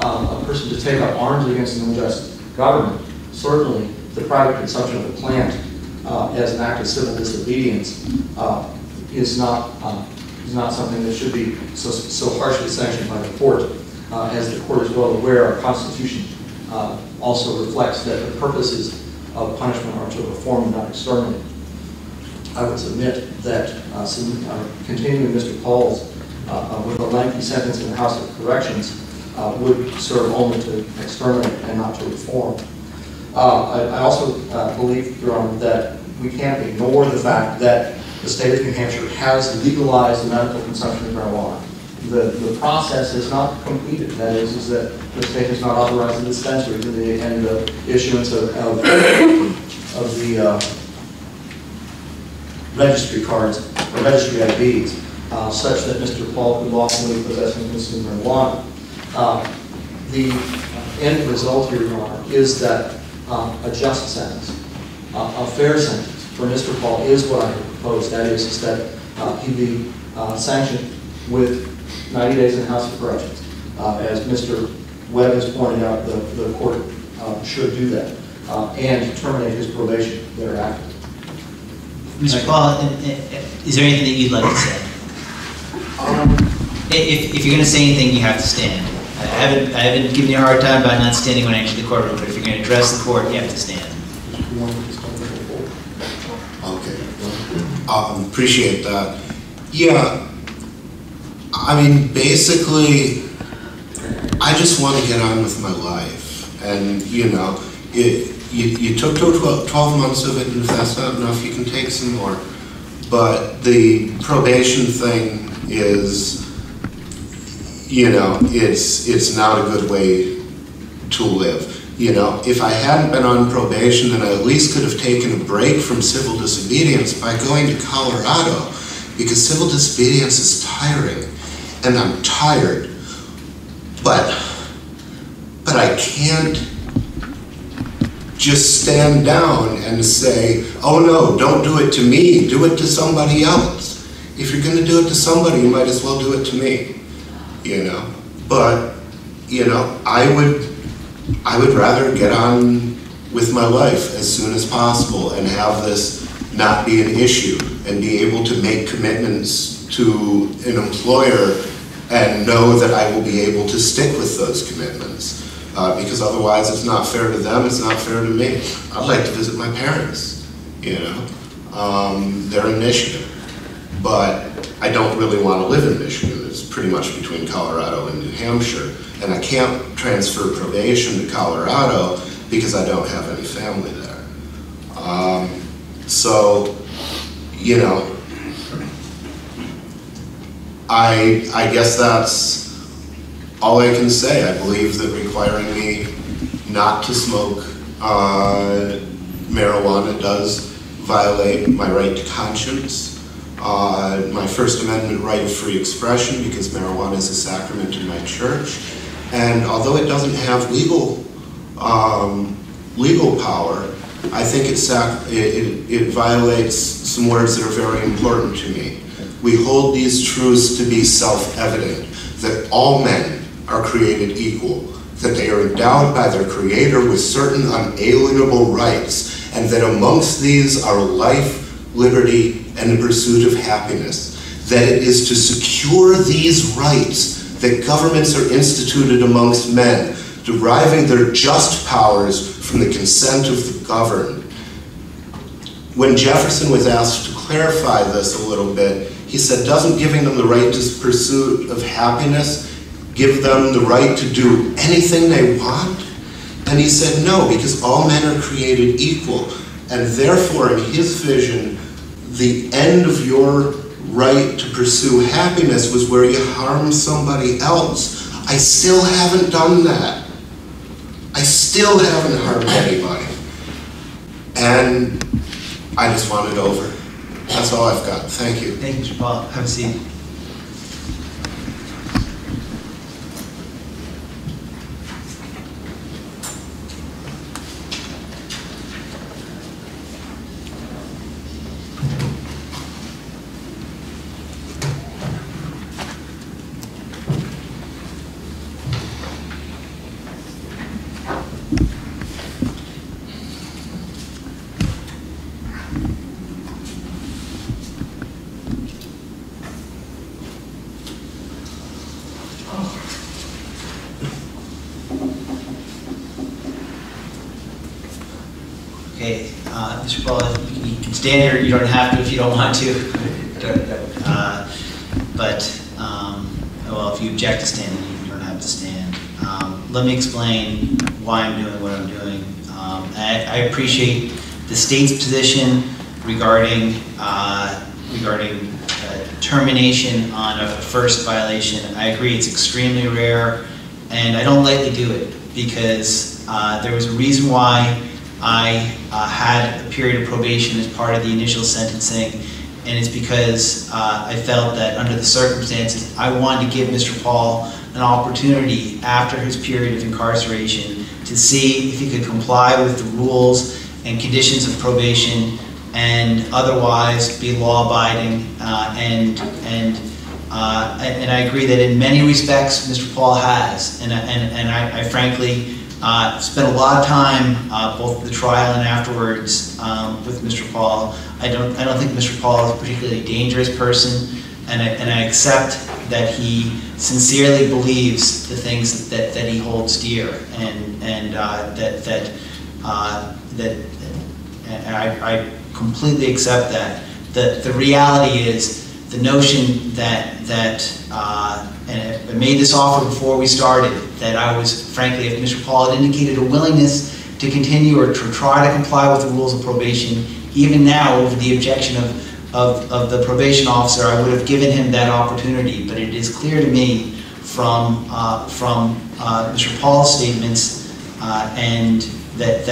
a person to take up arms against an unjust government, certainly the private consumption of a plant as an act of civil disobedience is not something that should be so harshly sanctioned by the court. As the court is well aware, our Constitution also reflects that the purposes of punishment are to reform and not exterminate. I would submit that continuing Mr. Paul's with a lengthy sentence in the House of Corrections would serve only to exterminate and not to reform. I also believe, Your Honor, that we can't ignore the fact that the state of New Hampshire has legalized the medical consumption of marijuana. The process is not completed. That is that the state has not authorized the dispensaries and the issuance of the registry cards or registry IDs, such that Mr. Paul could lawfully possess and consume marijuana. The end result here, Your Honor, is that a just sentence, a fair sentence for Mr. Paul is what I have proposed. That is that he be sanctioned with 90 days in the House of Corrections. As Mr. Webb has pointed out, the court should do that and terminate his probation thereafter. Mr. Paul, is there anything that you'd like to say? If you're going to say anything, you have to stand. I haven't given you a hard time about not standing when I enter the courtroom, but if you're going to address the court, you have to stand. Okay. Appreciate that. Yeah. I mean, basically, I just want to get on with my life. And, you know, you took 12 months of it, and if that's not enough, you can take some more. But the probation thing is, you know, it's not a good way to live. You know, if I hadn't been on probation, then I at least could have taken a break from civil disobedience by going to Colorado, because civil disobedience is tiring, and I'm tired. But I can't just stand down and say, oh no, don't do it to me, do it to somebody else. If you're going to do it to somebody, you might as well do it to me, you know. But, you know, I would rather get on with my life as soon as possible and have this not be an issue and be able to make commitments to an employer and know that I will be able to stick with those commitments. Because otherwise it's not fair to them, it's not fair to me. I'd like to visit my parents, you know. They're in Michigan, but I don't really want to live in Michigan. It's pretty much between Colorado and New Hampshire, and I can't transfer probation to Colorado because I don't have any family there. So, you know, I guess that's all I can say. I believe that requiring me not to smoke marijuana does violate my right to conscience, my First Amendment right of free expression, because marijuana is a sacrament in my church. And although it doesn't have legal power, I think it violates some words that are very important to me. We hold these truths to be self-evident, that all men are created equal, that they are endowed by their Creator with certain unalienable rights, and that amongst these are life, liberty, and the pursuit of happiness. That it is to secure these rights that governments are instituted amongst men, deriving their just powers from the consent of the governed. When Jefferson was asked to clarify this a little bit, he said, doesn't giving them the right to pursuit of happiness give them the right to do anything they want? And he said, no, because all men are created equal. And therefore, in his vision, the end of your right to pursue happiness was where you harm somebody else. I still haven't done that. I still haven't harmed anybody. And I just want it over. That's all I've got. Thank you. Thank you, Mr. Paul. Have a seat. Okay, Mr. Paul, you can stand here. You don't have to if you don't want to. Well, if you object to standing, you don't have to stand. Let me explain why I'm doing what I'm doing. I appreciate the state's position regarding termination on a first violation. I agree it's extremely rare, and I don't lightly do it because there was a reason why I had a period of probation as part of the initial sentencing, and it's because I felt that under the circumstances, I wanted to give Mr. Paul an opportunity after his period of incarceration to see if he could comply with the rules and conditions of probation and otherwise be law-abiding. And I agree that in many respects, Mr. Paul has. And I frankly spent a lot of time, both the trial and afterwards, with Mr. Paul. I don't think Mr. Paul is a particularly dangerous person, and I accept that he sincerely believes the things that he holds dear, and I completely accept that. The reality is the notion that and I made this offer before we started, that I was, frankly, if Mr. Paul had indicated a willingness to continue or to try to comply with the rules of probation, even now over the objection of the probation officer, I would have given him that opportunity. But it is clear to me from Mr. Paul's statements and that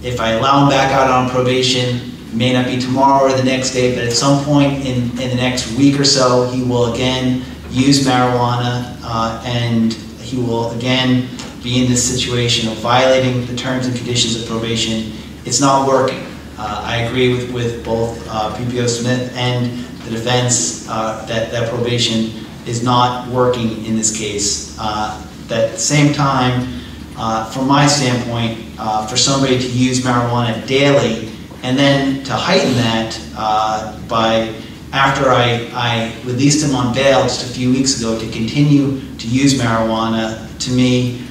if I allow him back out on probation, it may not be tomorrow or the next day, but at some point in the next week or so, he will again use marijuana and he will again be in this situation of violating the terms and conditions of probation. It's not working. I agree with both PPO Smith and the defense that probation is not working in this case. That at the same time, from my standpoint, for somebody to use marijuana daily and then to heighten that by after I released him on bail just a few weeks ago to continue to use marijuana, to me,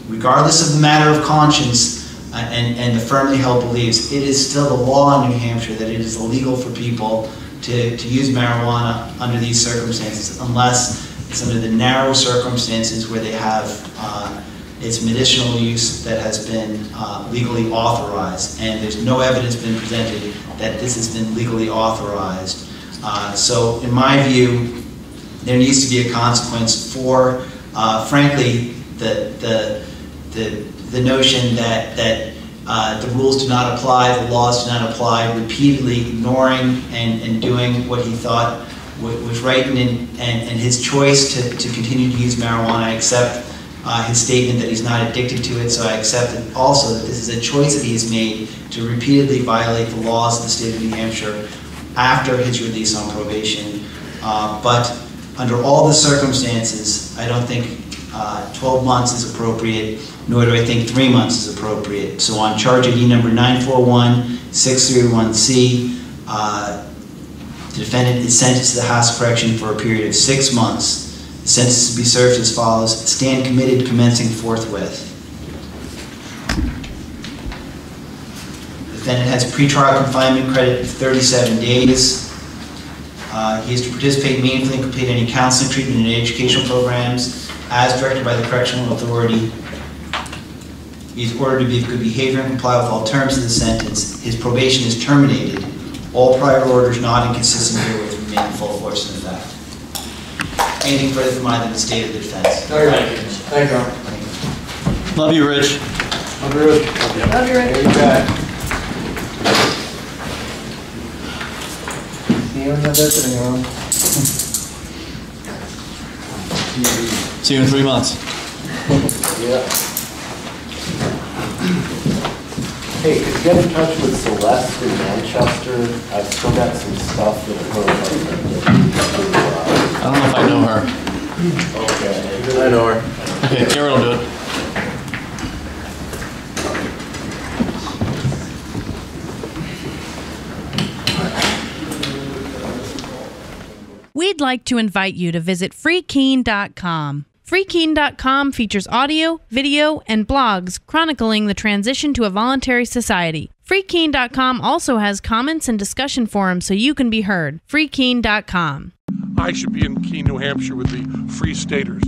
regardless of the matter of conscience and the firmly held beliefs, it is still the law in New Hampshire that it is illegal for people to use marijuana under these circumstances, unless it's under the narrow circumstances where they have its medicinal use that has been legally authorized, and there's no evidence been presented that this has been legally authorized. So in my view, there needs to be a consequence for, frankly, the notion that the rules do not apply, the laws do not apply, repeatedly ignoring and doing what he thought was right, and his choice to continue to use marijuana. I accept his statement that he's not addicted to it, so I accept it also that this is a choice that he has made to repeatedly violate the laws of the state of New Hampshire after his release on probation. But under all the circumstances, I don't think 12 months is appropriate, nor do I think 3 months is appropriate. So on charge ID number 941-631C, the defendant is sentenced to the House of Correction for a period of 6 months. The sentence is to be served as follows: stand committed, commencing forthwith. The defendant has pretrial confinement credit of 37 days. He is to participate meaningfully and complete any counseling, treatment, and educational programs as directed by the correctional authority. He is ordered to be of good behavior and comply with all terms of the sentence. His probation is terminated. All prior orders not inconsistent herewith remain in full force and effect. Anything further from either the state or the defense? No, you're right. Thank you. Love you, Rich. Love you, Rich. Love you, Rich. There you go. See you in the visiting room. See you in 3 months. Yeah. Hey, could you get in touch with Celeste in Manchester? I've still got some stuff that her. I don't know if I know her. Okay. I know her. Okay, Karen will do it. We'd like to invite you to visit freekeene.com. FreeKeene.com features audio, video, and blogs chronicling the transition to a voluntary society. FreeKeene.com also has comments and discussion forums so you can be heard. FreeKeene.com. I should be in Keene, New Hampshire with the Free Staters.